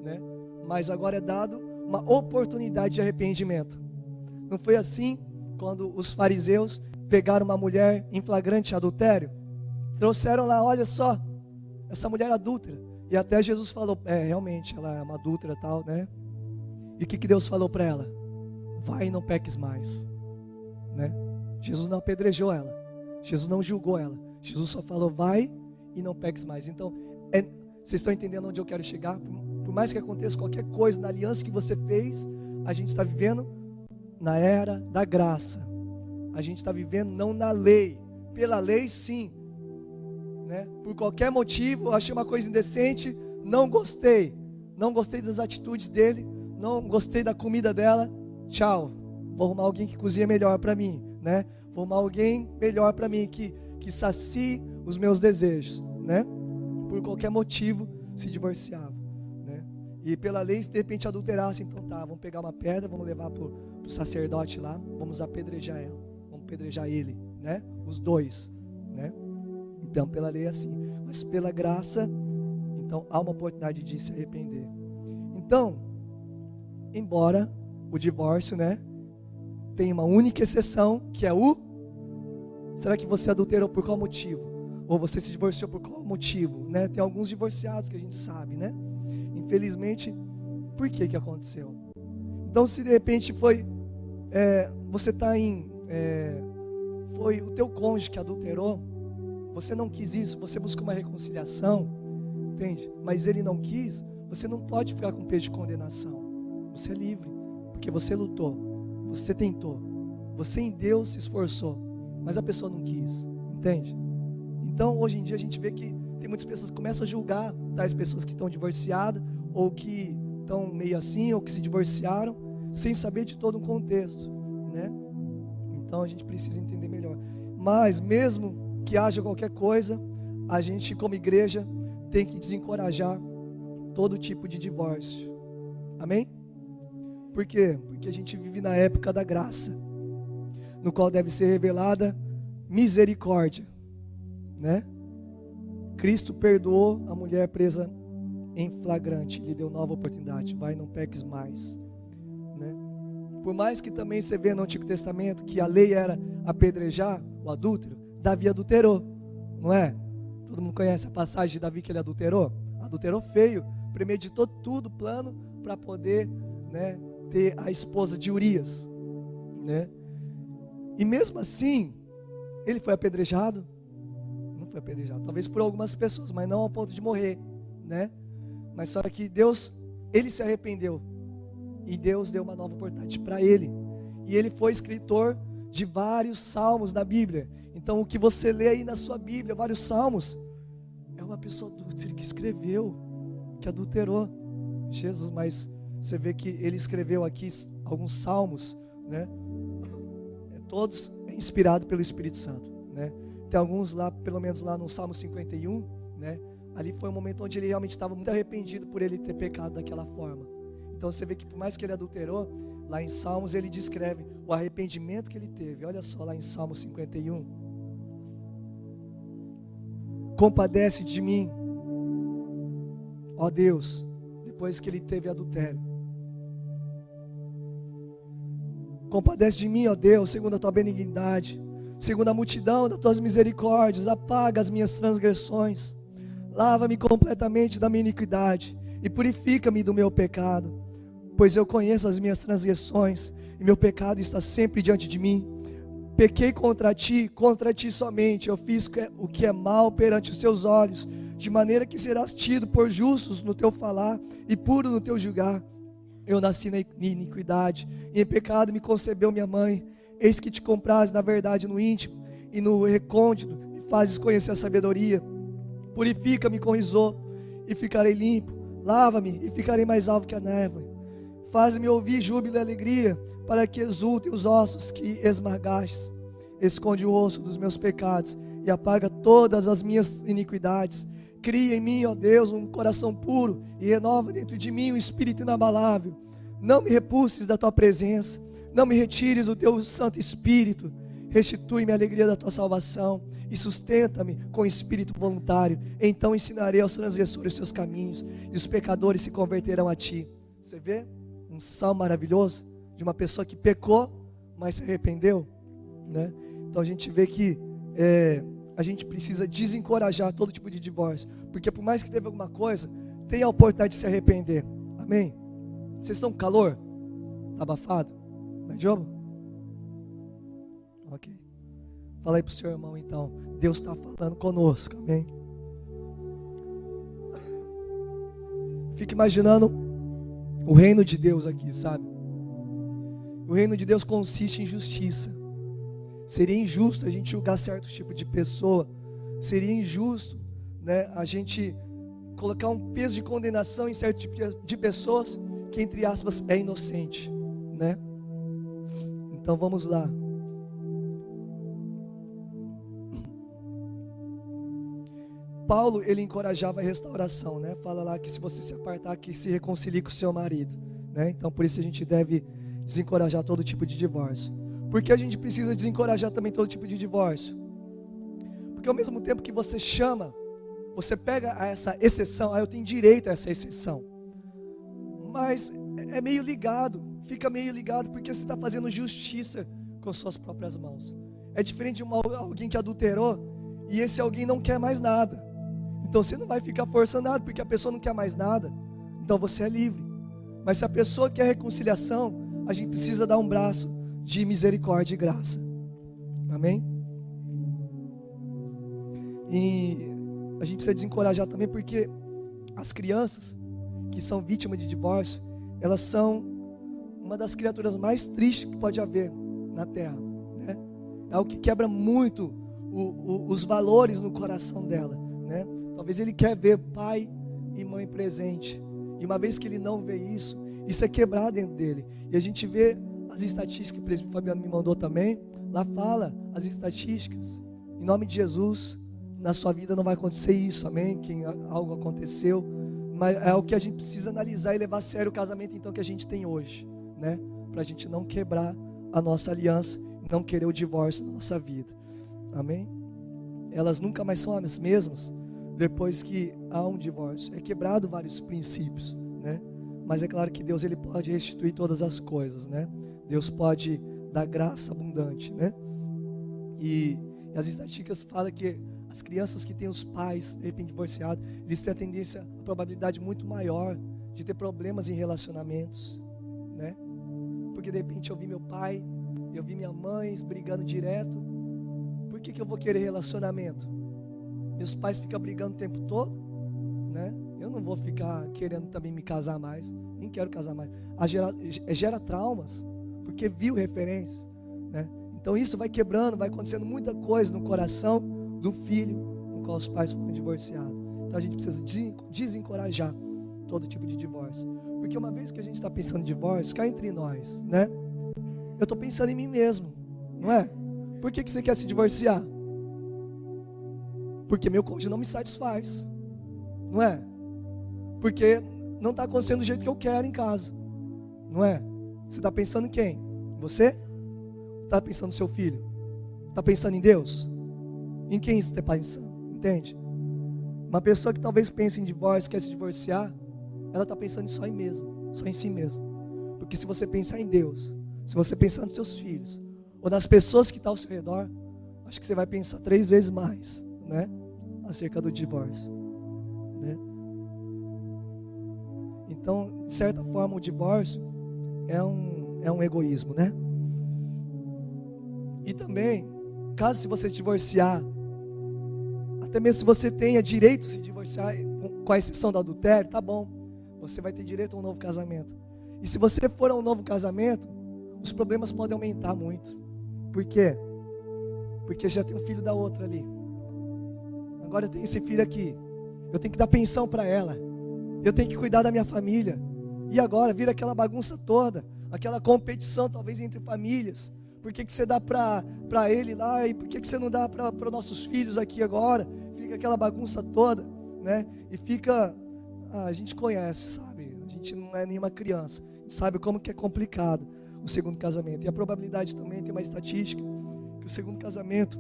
Speaker 1: né? Mas agora é dado uma oportunidade de arrependimento. Não foi assim quando os fariseus pegaram uma mulher em flagrante adultério? Trouxeram lá, olha só, essa mulher adúltera. E até Jesus falou, realmente, ela é uma adúltera e tal, né? E o que Deus falou para ela? Vai e não peques mais, né? Jesus não apedrejou ela. Jesus não julgou ela. Jesus só falou, vai e não peques mais. Então, vocês estão entendendo onde eu quero chegar? Por mais que aconteça qualquer coisa na aliança que você fez, a gente está vivendo na era da graça. A gente está vivendo não na lei. Pela lei, sim, né? Por qualquer motivo, eu achei uma coisa indecente não gostei das atitudes dele, não gostei da comida dela, tchau, vou arrumar alguém que cozinha melhor para mim, né? Vou arrumar alguém melhor para mim, que sacie os meus desejos, né? Por qualquer motivo se divorciava, né? E pela lei, se de repente adulterasse, então tá, vamos pegar uma pedra, vamos levar pro sacerdote lá, vamos apedrejar ela, vamos apedrejar ele, né? Os dois, né? Então pela lei é assim, mas pela graça, então há uma oportunidade de se arrepender. Então, embora o divórcio, né, tem uma única exceção, que é será que você adulterou por qual motivo? Ou você se divorciou por qual motivo, né? Tem alguns divorciados que a gente sabe, né? Infelizmente, por que aconteceu? Então, se de repente foi você está foi o teu cônjuge que adulterou, você não quis isso, você buscou uma reconciliação, entende? Mas ele não quis, você não pode ficar com peso de condenação. Você é livre, porque você lutou, você tentou, você em Deus se esforçou, mas a pessoa não quis, entende? Então, hoje em dia a gente vê que tem muitas pessoas que começam a julgar tais pessoas que estão divorciadas, ou que estão meio assim, ou que se divorciaram, sem saber de todo um contexto, né? Então a gente precisa entender melhor. Mas mesmo que haja qualquer coisa, a gente como igreja tem que desencorajar todo tipo de divórcio. Amém? Por quê? Porque a gente vive na época da graça, no qual deve ser revelada misericórdia, né? Cristo perdoou a mulher presa em flagrante, lhe deu nova oportunidade. Vai, não peques mais, né? Por mais que também você vê no Antigo Testamento que a lei era apedrejar o adúltero, Davi adulterou, não é? Todo mundo conhece a passagem de Davi que ele adulterou? Adulterou feio, premeditou tudo, plano para poder, né, ter a esposa de Urias, né? E mesmo assim, ele foi apedrejado? Não foi apedrejado, talvez por algumas pessoas, mas não ao ponto de morrer, né? Mas só que Deus, ele se arrependeu, e Deus deu uma nova oportunidade para ele, e ele foi escritor de vários salmos na Bíblia. Então o que você lê aí na sua Bíblia, vários salmos, é uma pessoa adúltera que escreveu, que adulterou. Jesus, mas você vê que ele escreveu aqui alguns salmos, né? Todos inspirados pelo Espírito Santo, né? Tem alguns lá, pelo menos lá no Salmo 51, né? Ali foi um momento onde ele realmente estava muito arrependido por ele ter pecado daquela forma. Então você vê que por mais que ele adulterou, lá em Salmos ele descreve o arrependimento que ele teve. Olha só lá em Salmo 51. Compadece de mim, ó Deus, depois que ele teve adultério. Compadece de mim, ó Deus, segundo a tua benignidade, segundo a multidão das tuas misericórdias, apaga as minhas transgressões, lava-me completamente da minha iniquidade e purifica-me do meu pecado, pois eu conheço as minhas transgressões e meu pecado está sempre diante de mim. Pequei contra ti somente, eu fiz o que é mal perante os teus olhos, de maneira que serás tido por justos no teu falar e puro no teu julgar. Eu nasci na iniquidade, e em pecado me concebeu minha mãe. Eis que te compraz na verdade no íntimo, e no recôndito me fazes conhecer a sabedoria. Purifica-me com risoto, e ficarei limpo. Lava-me, e ficarei mais alvo que a névoa. Faz-me ouvir júbilo e alegria, para que exultem os ossos que esmagastes. Esconde o rosto dos meus pecados, e apaga todas as minhas iniquidades. Cria em mim, ó Deus, um coração puro, e renova dentro de mim um espírito inabalável. Não me repulses da tua presença, não me retires o teu Santo Espírito. Restitui-me a alegria da tua salvação, e sustenta-me com espírito voluntário. Então ensinarei aos transgressores os seus caminhos, e os pecadores se converterão a ti. Você vê? Um salmo maravilhoso, de uma pessoa que pecou, mas se arrependeu, né? Então a gente vê que a gente precisa desencorajar todo tipo de divórcio, porque por mais que teve alguma coisa, tem a oportunidade de se arrepender. Amém? Vocês estão com calor? Está abafado? Não é jogo? Ok. Fala aí para o seu irmão então. Deus está falando conosco. Amém? Fique imaginando o reino de Deus aqui, sabe? O reino de Deus consiste em justiça. Seria injusto a gente julgar certo tipo de pessoa. Seria injusto, né, a gente colocar um peso de condenação em certo tipo de pessoas que, entre aspas, é inocente, né? Então vamos lá. Paulo, ele encorajava a restauração, né? Fala lá que se você se apartar, que se reconcilie com o seu marido, né? Então por isso a gente deve desencorajar todo tipo de divórcio. Por que a gente precisa desencorajar também todo tipo de divórcio? Porque ao mesmo tempo que você chama, você pega essa exceção, eu tenho direito a essa exceção, mas é meio ligado, fica meio ligado, porque você está fazendo justiça com suas próprias mãos. É diferente de alguém que adulterou e esse alguém não quer mais nada. Então você não vai ficar forçando nada, porque a pessoa não quer mais nada. Então você é livre. Mas se a pessoa quer reconciliação, a gente precisa dar um braço de misericórdia e graça. Amém? E a gente precisa desencorajar também, porque as crianças que são vítimas de divórcio, elas são uma das criaturas mais tristes que pode haver na terra, né? É o que quebra muito os valores no coração dela, né? Talvez ele quer ver pai e mãe presente, e uma vez que ele não vê isso, isso é quebrado dentro dele. E a gente vê as estatísticas que o presbítero Fabiano me mandou também. Lá fala as estatísticas. Em nome de Jesus, na sua vida não vai acontecer isso, amém? Que algo aconteceu, mas é o que a gente precisa analisar e levar a sério o casamento então que a gente tem hoje, né? Para a gente não quebrar a nossa aliança, não querer o divórcio na nossa vida, amém? Elas nunca mais são as mesmas depois que há um divórcio. É quebrado vários princípios, né? Mas é claro que Deus, ele pode restituir todas as coisas, né? Deus pode dar graça abundante, né? E as estatísticas falam que as crianças que têm os pais, de repente, divorciados, eles têm a probabilidade muito maior de ter problemas em relacionamentos, né? Porque de repente eu vi meu pai, eu vi minha mãe brigando direto. Por que eu vou querer relacionamento? Meus pais ficam brigando o tempo todo, né? Eu não vou ficar querendo também me casar mais, nem quero casar mais. Gera traumas, porque viu referências, né? Então isso vai quebrando, vai acontecendo muita coisa no coração do filho no qual os pais foram divorciados. Então a gente precisa desencorajar todo tipo de divórcio, porque uma vez que a gente está pensando em divórcio, cá entre nós, né? Eu estou pensando em mim mesmo, não é? Por que você quer se divorciar? Porque meu cônjuge não me satisfaz, não é? Porque não está acontecendo do jeito que eu quero em casa, não é? Você está pensando em quem? Você? Está pensando no seu filho? Está pensando em Deus? Em quem você está pensando? Entende? Uma pessoa que talvez pense em divórcio, quer se divorciar, ela está pensando só em si mesmo. Porque se você pensar em Deus, se você pensar nos seus filhos, ou nas pessoas que estão ao seu redor, acho que você vai pensar 3 vezes mais, né? Acerca do divórcio, né? Então, de certa forma, o divórcio é um egoísmo, né? E também, caso se você se divorciar, até mesmo se você tenha direito de se divorciar, com a exceção do adultério, tá bom, você vai ter direito a um novo casamento. E se você for a um novo casamento, os problemas podem aumentar muito. Por quê? Porque já tem um filho da outra ali. Agora eu tenho esse filho aqui, eu tenho que dar pensão para ela, eu tenho que cuidar da minha família. E agora vira aquela bagunça toda, aquela competição talvez entre famílias. Por que você dá para ele lá e por que você não dá para os nossos filhos aqui agora? Fica aquela bagunça toda, né? E fica, a gente conhece, sabe? A gente não é nenhuma criança, a gente sabe como que é complicado o segundo casamento. E a probabilidade também, tem uma estatística, que o segundo casamento,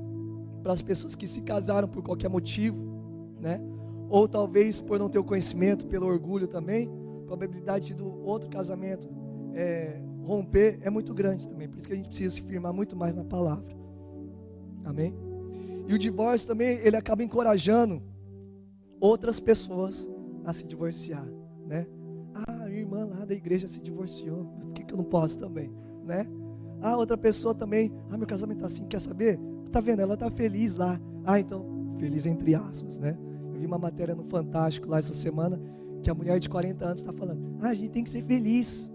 Speaker 1: para as pessoas que se casaram por qualquer motivo, né? Ou talvez por não ter o conhecimento, pelo orgulho também, a probabilidade do outro casamento romper é muito grande também. Por isso que a gente precisa se firmar muito mais na palavra. Amém? E o divórcio também, ele acaba encorajando outras pessoas a se divorciar, né? Ah, a irmã lá da igreja se divorciou, por que eu não posso também, né? Ah, outra pessoa também, meu casamento tá assim, quer saber? Tá vendo, ela tá feliz lá. Então, feliz entre aspas, né? Eu vi uma matéria no Fantástico lá essa semana, que a mulher de 40 anos está falando, a gente tem que ser feliz,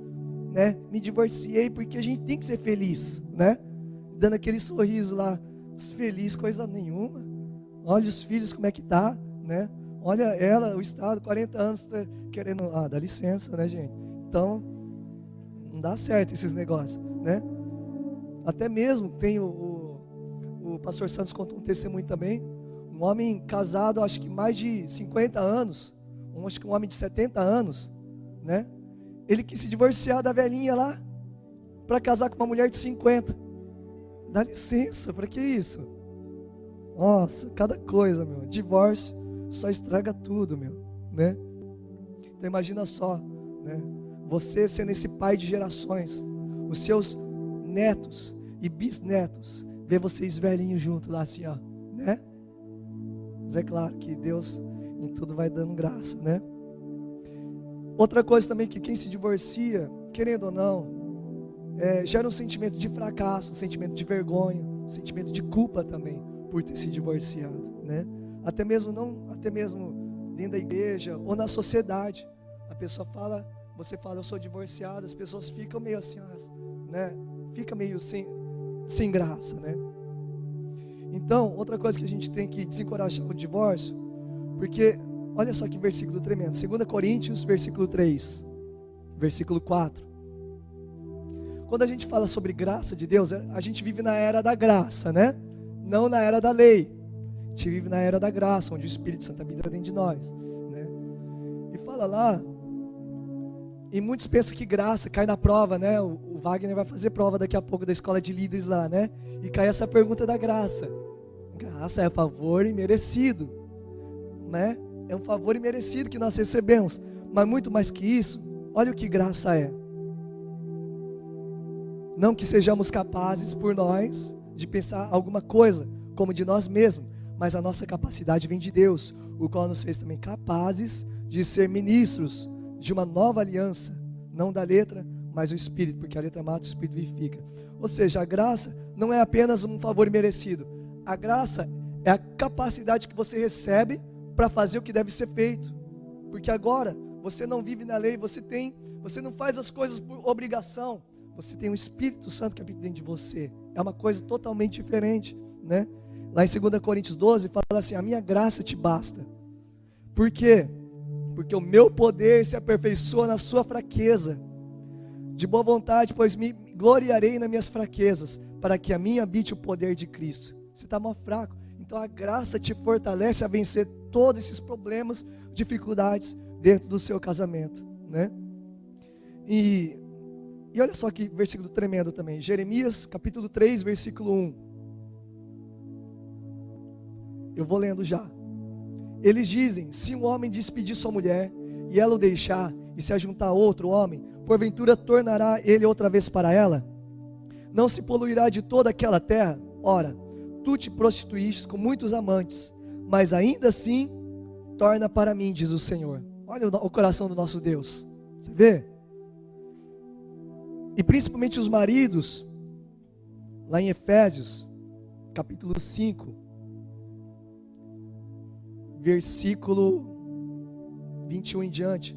Speaker 1: né? Me divorciei porque a gente tem que ser feliz, né? Dando aquele sorriso lá, feliz, coisa nenhuma. Olha os filhos como é que tá, né? Olha ela, o Estado, 40 anos, tá querendo... dá licença, né, gente? Então, não dá certo esses negócios, né? Até mesmo, tem o pastor Santos contou um testemunho também, um homem casado, acho que mais de 50 anos, acho que um homem de 70 anos, né? Ele quis se divorciar da velhinha lá, para casar com uma mulher de 50. Dá licença, para que isso? Nossa, cada coisa, meu. Divórcio só estraga tudo, meu, né? Então imagina só, né? Você sendo esse pai de gerações, os seus netos e bisnetos, ver vocês velhinhos juntos lá assim, ó, né? Mas é claro que Deus em tudo vai dando graça, né? Outra coisa também que quem se divorcia, querendo ou não, gera um sentimento de fracasso, um sentimento de vergonha, um sentimento de culpa também por ter se divorciado, né? Até mesmo dentro da igreja ou na sociedade, a pessoa fala, você fala, eu sou divorciado, as pessoas ficam meio assim, né? Fica meio sem graça, né? Então, outra coisa que a gente tem que desencorajar o divórcio, porque olha só que versículo tremendo, 2 Coríntios, versículo 3, versículo 4. Quando a gente fala sobre graça de Deus, a gente vive na era da graça, né? Não na era da lei. A gente vive na era da graça, onde o Espírito Santo habita dentro de nós, né? E fala lá, e muitos pensam que graça cai na prova, né? O Wagner vai fazer prova daqui a pouco da escola de líderes lá, né? E cai essa pergunta da graça. Graça é favor imerecido, né? É um favor imerecido que nós recebemos. Mas muito mais que isso, olha o que graça é. Não que sejamos capazes por nós de pensar alguma coisa como de nós mesmos, mas a nossa capacidade vem de Deus, o qual nos fez também capazes de ser ministros de uma nova aliança, não da letra, mas o Espírito, porque a letra mata, o Espírito vivifica. Ou seja, a graça não é apenas um favor merecido. A graça é a capacidade que você recebe para fazer o que deve ser feito. Porque agora você não vive na lei, você não faz as coisas por obrigação. Você tem o Espírito Santo que habita dentro de você. É uma coisa totalmente diferente, né? Lá em 2 Coríntios 12 fala assim: a minha graça te basta. Por quê? Porque o meu poder se aperfeiçoa na sua fraqueza. De boa vontade, pois me gloriarei nas minhas fraquezas, para que a minha habite o poder de Cristo. Você está mal fraco, então a graça te fortalece a vencer todos esses problemas, dificuldades dentro do seu casamento, né? E olha só que versículo tremendo também, Jeremias capítulo 3, versículo 1. Eu vou lendo já. Eles dizem: se um homem despedir sua mulher, e ela o deixar, e se ajuntar a outro homem, porventura tornará ele outra vez para ela? Não se poluirá de toda aquela terra? Ora, tu te prostituíste com muitos amantes, mas ainda assim torna para mim, diz o Senhor. Olha o coração do nosso Deus. Você vê? E principalmente os maridos, lá em Efésios, capítulo 5, versículo 21 em diante,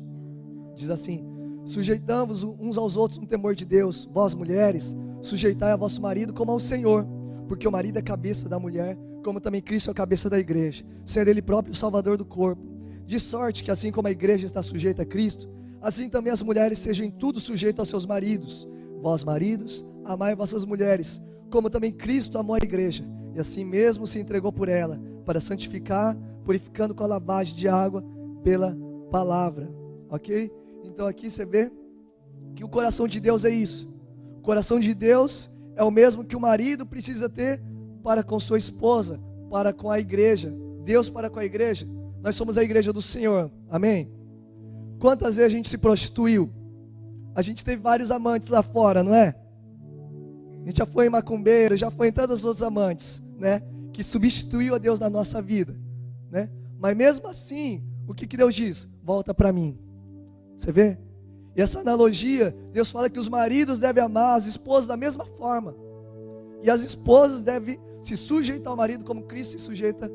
Speaker 1: diz assim: sujeitamos uns aos outros no temor de Deus. Vós mulheres, sujeitai a vosso marido como ao Senhor, porque o marido é a cabeça da mulher, como também Cristo é a cabeça da igreja, sendo ele próprio o salvador do corpo. De sorte que assim como a igreja está sujeita a Cristo, assim também as mulheres sejam em tudo sujeitas aos seus maridos. Vós maridos, amai vossas mulheres, como também Cristo amou a igreja, e assim mesmo se entregou por ela, para santificar, purificando com a lavagem de água pela palavra. Ok? Então aqui você vê que o coração de Deus é isso. O coração de Deus é o mesmo que o marido precisa ter para com sua esposa, para com a igreja. Deus para com a igreja. Nós somos a igreja do Senhor. Amém? Quantas vezes a gente se prostituiu? A gente teve vários amantes lá fora, não é? A gente já foi em macumbeiro, já foi em tantos outros amantes, né? Que substituiu a Deus na nossa vida, né? Mas mesmo assim, o que Deus diz? Volta para mim. Você vê? E essa analogia, Deus fala que os maridos devem amar as esposas da mesma forma. E as esposas devem se sujeitar ao marido como Cristo se sujeita,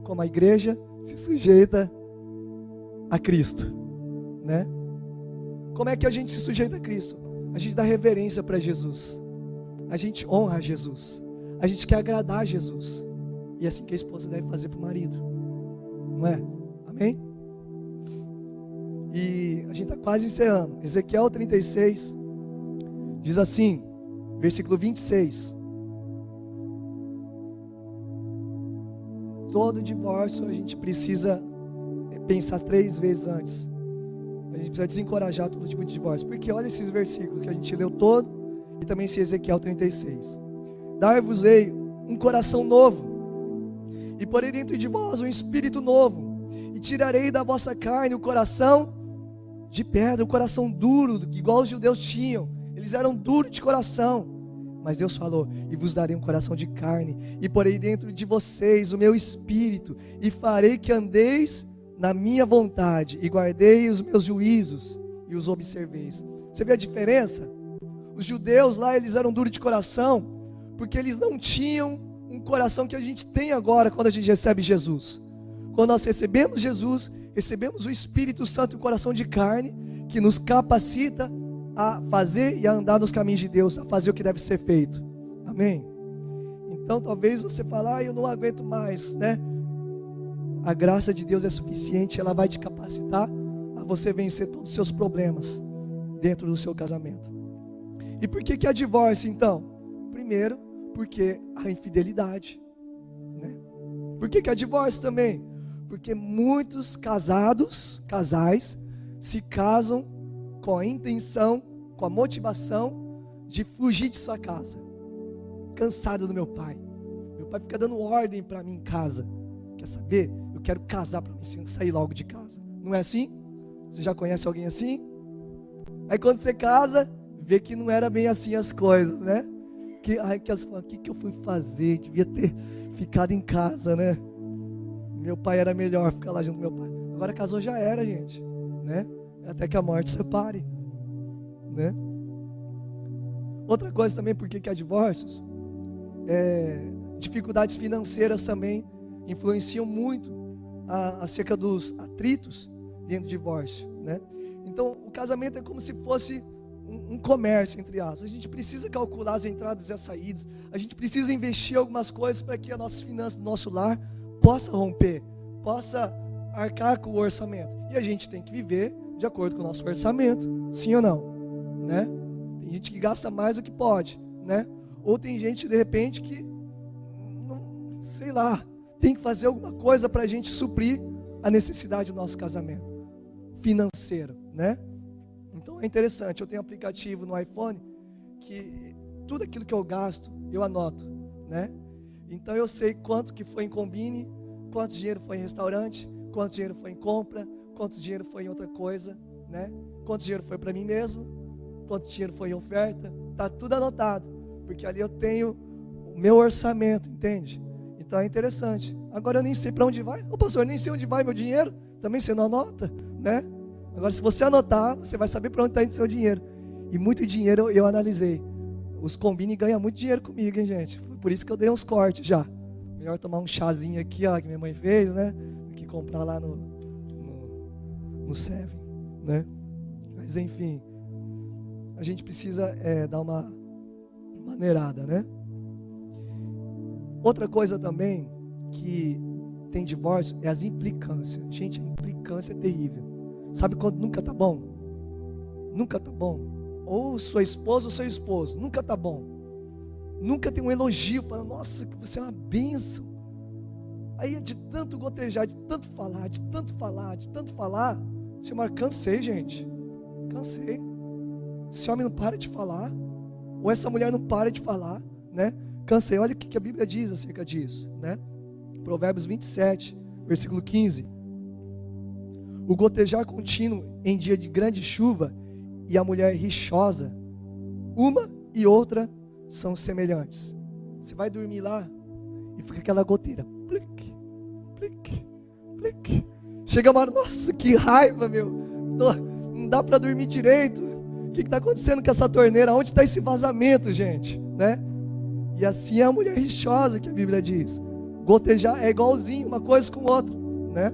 Speaker 1: como a igreja se sujeita a Cristo, né? Como é que a gente se sujeita a Cristo? A gente dá reverência para Jesus. A gente honra Jesus. A gente quer agradar a Jesus. E é assim que a esposa deve fazer para o marido. Não é? Amém? E a gente está quase encerrando. Ezequiel 36 diz assim, versículo 26. Todo divórcio a gente precisa pensar 3 vezes antes. A gente precisa desencorajar todo tipo de divórcio. Porque olha esses versículos que a gente leu todo e também esse Ezequiel 36. Dar-vos-ei um coração novo, e porei dentro de vós um espírito novo, e tirarei da vossa carne o coração de pedra, o coração duro, igual os judeus tinham. Eles eram duros de coração. Mas Deus falou, e vos darei um coração de carne, e porei dentro de vocês o meu espírito, e farei que andeis na minha vontade, e guardei os meus juízos, e os observeis. Você vê a diferença? Os judeus lá, eles eram duros de coração, porque eles não tinham um coração que a gente tem agora, quando a gente recebe Jesus. Quando nós recebemos Jesus, recebemos o Espírito Santo, o coração de carne, que nos capacita a fazer e a andar nos caminhos de Deus, a fazer o que deve ser feito. Amém? Então talvez você fale, eu não aguento mais, né? A graça de Deus é suficiente, ela vai te capacitar a você vencer todos os seus problemas dentro do seu casamento. E por que há divórcio então? Primeiro, porque há infidelidade, né? Por que há divórcio também? Porque muitos casais se casam com a intenção, com a motivação de fugir de sua casa. Cansado do meu pai fica dando ordem para mim em casa. Quer saber? Eu quero casar para mim sair logo de casa. Não é assim? Você já conhece alguém assim? Aí quando você casa, vê que não era bem assim as coisas, né? Que você fala, o que eu fui fazer? Devia ter ficado em casa, né? Meu pai era melhor ficar lá junto com meu pai. Agora casou já era, gente, né? Até que a morte separe, né? Outra coisa também, por que há divórcios? Dificuldades financeiras também influenciam muito acerca dos atritos dentro do divórcio, né? Então, o casamento é como se fosse um comércio, entre aspas. A gente precisa calcular as entradas e as saídas. A gente precisa investir algumas coisas para que as nossas finanças do nosso lar possa romper, possa arcar com o orçamento. E a gente tem que viver de acordo com o nosso orçamento, sim ou não, né? Tem gente que gasta mais do que pode, né? Ou tem gente, de repente, que, não, sei lá, tem que fazer alguma coisa para a gente suprir a necessidade do nosso casamento financeiro, né? Então é interessante, eu tenho um aplicativo no iPhone que tudo aquilo que eu gasto, eu anoto, né? Então eu sei quanto que foi em combine, quanto dinheiro foi em restaurante, quanto dinheiro foi em compra, quanto dinheiro foi em outra coisa, né? Quanto dinheiro foi para mim mesmo, quanto dinheiro foi em oferta, tá tudo anotado, porque ali eu tenho o meu orçamento, entende? Então é interessante. Agora eu nem sei para onde vai. Ô pastor, nem sei onde vai meu dinheiro. Também você não anota, né? Agora se você anotar, você vai saber para onde está indo o seu dinheiro. E muito dinheiro eu analisei. Os Combine ganham muito dinheiro comigo, hein, gente? Foi por isso que eu dei uns cortes já. Melhor tomar um chazinho aqui, ó, que minha mãe fez, né? Do que comprar lá no Seven, né? Mas enfim, a gente precisa dar uma maneirada, né? Outra coisa também que tem divórcio é as implicâncias. Gente, a implicância é terrível. Sabe quando nunca tá bom? Nunca tá bom. Ou sua esposa ou seu esposo, nunca tá bom. Nunca tem um elogio, falando, nossa, que você é uma bênção. Aí é de tanto gotejar, de tanto falar, de tanto falar, de tanto falar. Chamar, cansei, gente. Cansei. Esse homem não para de falar. Ou essa mulher não para de falar, né? Cansei. Olha o que a Bíblia diz acerca disso, né? Provérbios 27, versículo 15. O gotejar contínuo em dia de grande chuva e a mulher rixosa, uma e outra são semelhantes. Você vai dormir lá e fica aquela goteira. Plique, plique, plique. Chega uma hora, nossa, que raiva, meu. Não dá para dormir direito. O que está acontecendo com essa torneira? Onde está esse vazamento, gente? Né? E assim é a mulher rixosa que a Bíblia diz. Gotejar é igualzinho, uma coisa com outra, né?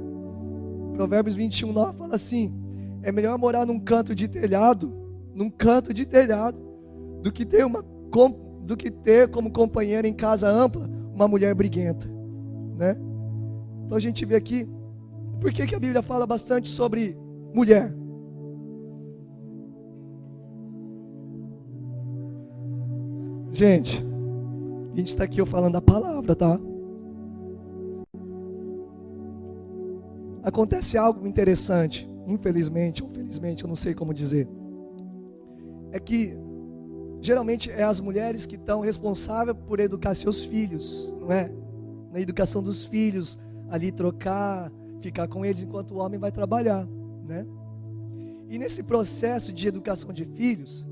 Speaker 1: Provérbios 21:9 fala assim: é melhor morar num canto de telhado, do que ter como companheira em casa ampla uma mulher briguenta, né? Então a gente vê aqui Por que a Bíblia fala bastante sobre mulher? Gente, a gente está aqui falando da palavra, tá? Acontece algo interessante, infelizmente ou felizmente, eu não sei como dizer. É que geralmente é as mulheres que estão responsáveis por educar seus filhos, não é? Na educação dos filhos, ali trocar, ficar com eles enquanto o homem vai trabalhar, né? E nesse processo de educação de filhos,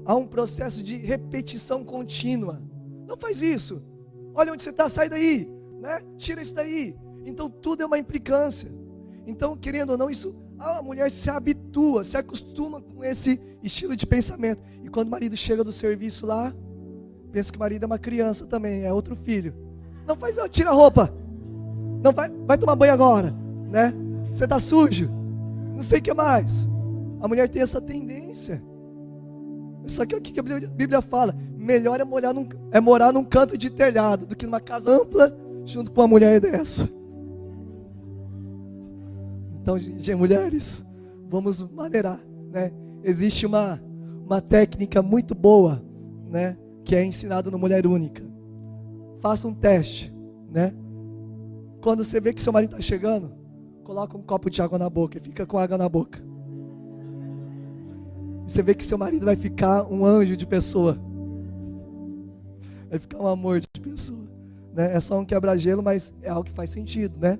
Speaker 1: há um processo de repetição contínua. Não faz isso. Olha onde você está, sai daí, né? Tira isso daí. Então tudo é uma implicância. Então, querendo ou não, isso, a mulher se habitua, se acostuma com esse estilo de pensamento. E quando o marido chega do serviço lá, pensa que o marido é uma criança também, é outro filho. Não faz, tira a roupa. Não vai tomar banho agora, né? Você está sujo. Não sei o que mais. A mulher tem essa tendência. Só que o que a Bíblia fala? Melhor é morar num canto de telhado do que numa casa ampla junto com uma mulher dessa. Então, gente, mulheres, vamos maneirar, né? Existe uma técnica muito boa, né? Que é ensinada no Mulher Única. Faça um teste, né? Quando você vê que seu marido está chegando, coloca um copo de água na boca e fica com água na boca. E você vê que seu marido vai ficar um anjo de pessoa. Vai ficar um amor de pessoa, né? É só um quebra-gelo, mas é algo que faz sentido, né?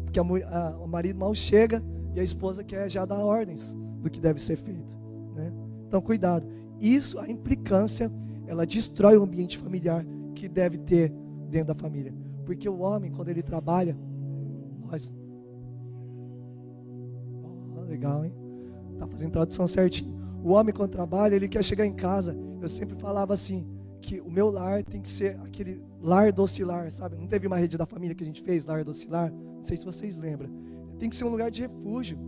Speaker 1: Porque o marido mal chega e a esposa quer já dar ordens do que deve ser feito, né? Então, cuidado. Isso, a implicância, ela destrói o ambiente familiar que deve ter dentro da família. Porque o homem, quando ele trabalha, legal, hein? Tá fazendo tradução certinho. O homem, quando trabalha, ele quer chegar em casa. Eu sempre falava assim, que o meu lar tem que ser aquele lar docilar, sabe? Não teve uma rede da família que a gente fez, lar docilar? Não sei se vocês lembram. Tem que ser um lugar de refúgio.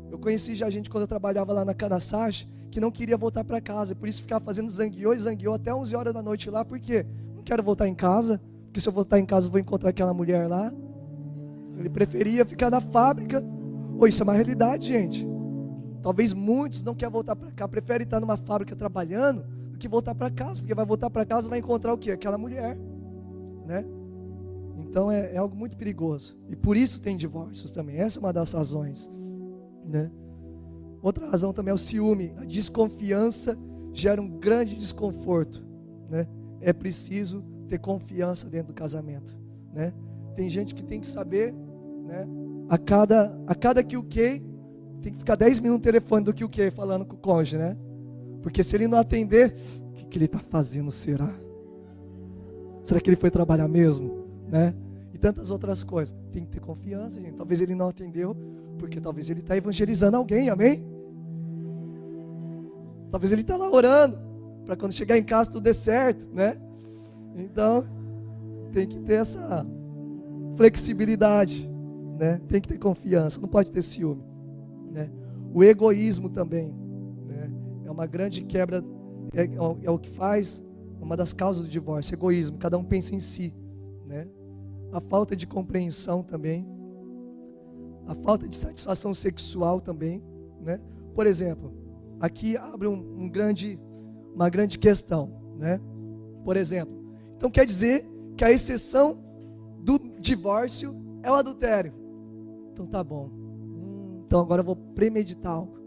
Speaker 1: Eu conheci já gente quando eu trabalhava lá na Canaçage, que não queria voltar para casa, por isso ficava fazendo zangueou até 11 horas da noite lá, por quê? Não quero voltar em casa, porque se eu voltar em casa eu vou encontrar aquela mulher lá. Ele preferia ficar na fábrica. Isso é uma realidade, gente. Talvez muitos não querem voltar para cá, preferem estar numa fábrica trabalhando do que voltar para casa, porque vai voltar para casa e vai encontrar o quê? Aquela mulher, né? Então é algo muito perigoso. E por isso tem divórcios também. Essa é uma das razões, né? Outra razão também é o ciúme. A desconfiança gera um grande desconforto, né? É preciso ter confiança dentro do casamento, né? Tem gente que tem que saber, né? A cada que o que tem que ficar 10 minutos no telefone do que o que falando com o cônjuge, né? Porque se ele não atender, o que ele está fazendo será? Será que ele foi trabalhar mesmo? Né? E tantas outras coisas. Tem que ter confiança, gente. Talvez ele não atendeu, porque talvez ele está evangelizando alguém, amém? Talvez ele está lá orando, para quando chegar em casa tudo dê certo, né? Então, tem que ter essa flexibilidade, né? Tem que ter confiança, não pode ter ciúme, né? O egoísmo também, né? É uma grande quebra, é o que faz, uma das causas do divórcio, egoísmo, cada um pensa em si, né? A falta de compreensão também, a falta de satisfação sexual também, né? Por exemplo, aqui abre uma grande questão, né? Por exemplo, então quer dizer que a exceção do divórcio é o adultério. Então tá bom. Então agora eu vou premeditar algo.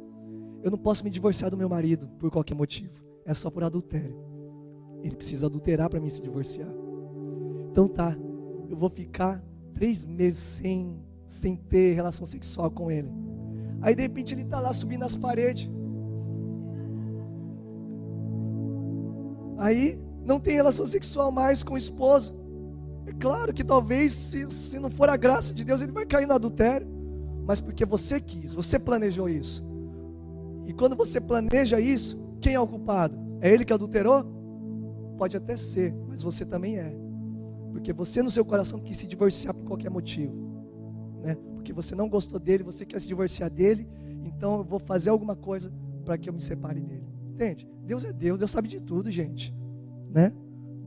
Speaker 1: Eu não posso me divorciar do meu marido por qualquer motivo. É só por adultério. Ele precisa adulterar para mim se divorciar. Então tá, eu vou ficar 3 meses sem ter relação sexual com ele. Aí de repente ele está lá subindo as paredes. Aí não tem relação sexual mais com o esposo. É claro que talvez, se não for a graça de Deus, ele vai cair no adultério. Mas porque você quis, você planejou isso. E quando você planeja isso, quem é o culpado? É ele que adulterou? Pode até ser, mas você também é. Porque você no seu coração quis se divorciar por qualquer motivo, né? Porque você não gostou dele, você quer se divorciar dele, então eu vou fazer alguma coisa para que eu me separe dele. Entende? Deus é Deus, Deus sabe de tudo, gente, né?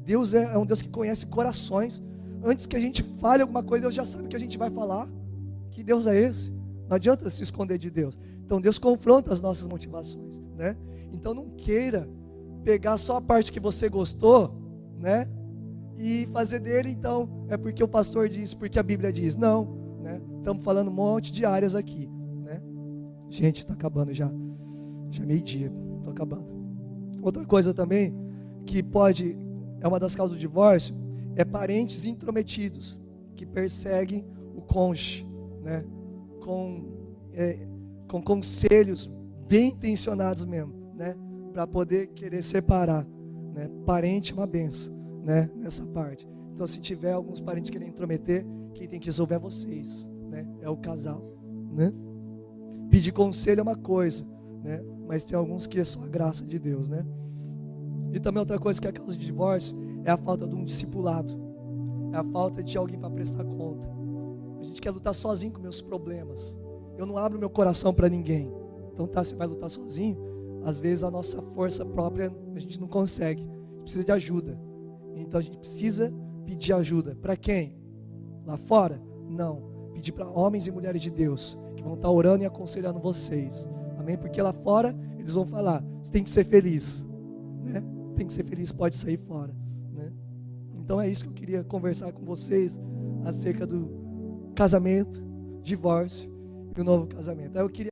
Speaker 1: Deus é um Deus que conhece corações. Antes que a gente fale alguma coisa, Deus já sabe o que a gente vai falar, Que Deus é esse? Não adianta se esconder de Deus. Então Deus confronta as nossas motivações, né? Então não queira pegar só a parte que você gostou, né? E fazer dele, então, é porque o pastor diz, porque a Bíblia diz. Não, né? Estamos falando um monte de áreas aqui, né? Gente, está acabando já. Já é meio-dia, estou acabando. Outra coisa também, que é uma das causas do divórcio, é parentes intrometidos, que perseguem o cônjuge, né? Com conselhos bem intencionados mesmo, né? Para poder querer separar, né? Parente é uma benção, né? Nessa parte. Então, se tiver alguns parentes querendo intrometer, quem tem que resolver é vocês, né? É o casal, né? Pedir conselho é uma coisa, né? Mas tem alguns que é só a graça de Deus, né? E também outra coisa que é a causa de divórcio é a falta de um discipulado, é a falta de alguém para prestar conta. A gente quer lutar sozinho com meus problemas. Eu não abro meu coração para ninguém. Então tá, você vai lutar sozinho. Às vezes a nossa força própria a gente não consegue. A gente precisa de ajuda. Então a gente precisa pedir ajuda. Para quem? Lá fora? Não. Pedir para homens e mulheres de Deus que vão estar orando e aconselhando vocês. Amém? Porque lá fora eles vão falar, você tem que ser feliz, né? Tem que ser feliz, pode sair fora, né? Então é isso que eu queria conversar com vocês acerca do casamento, divórcio e o novo casamento. Aí eu queria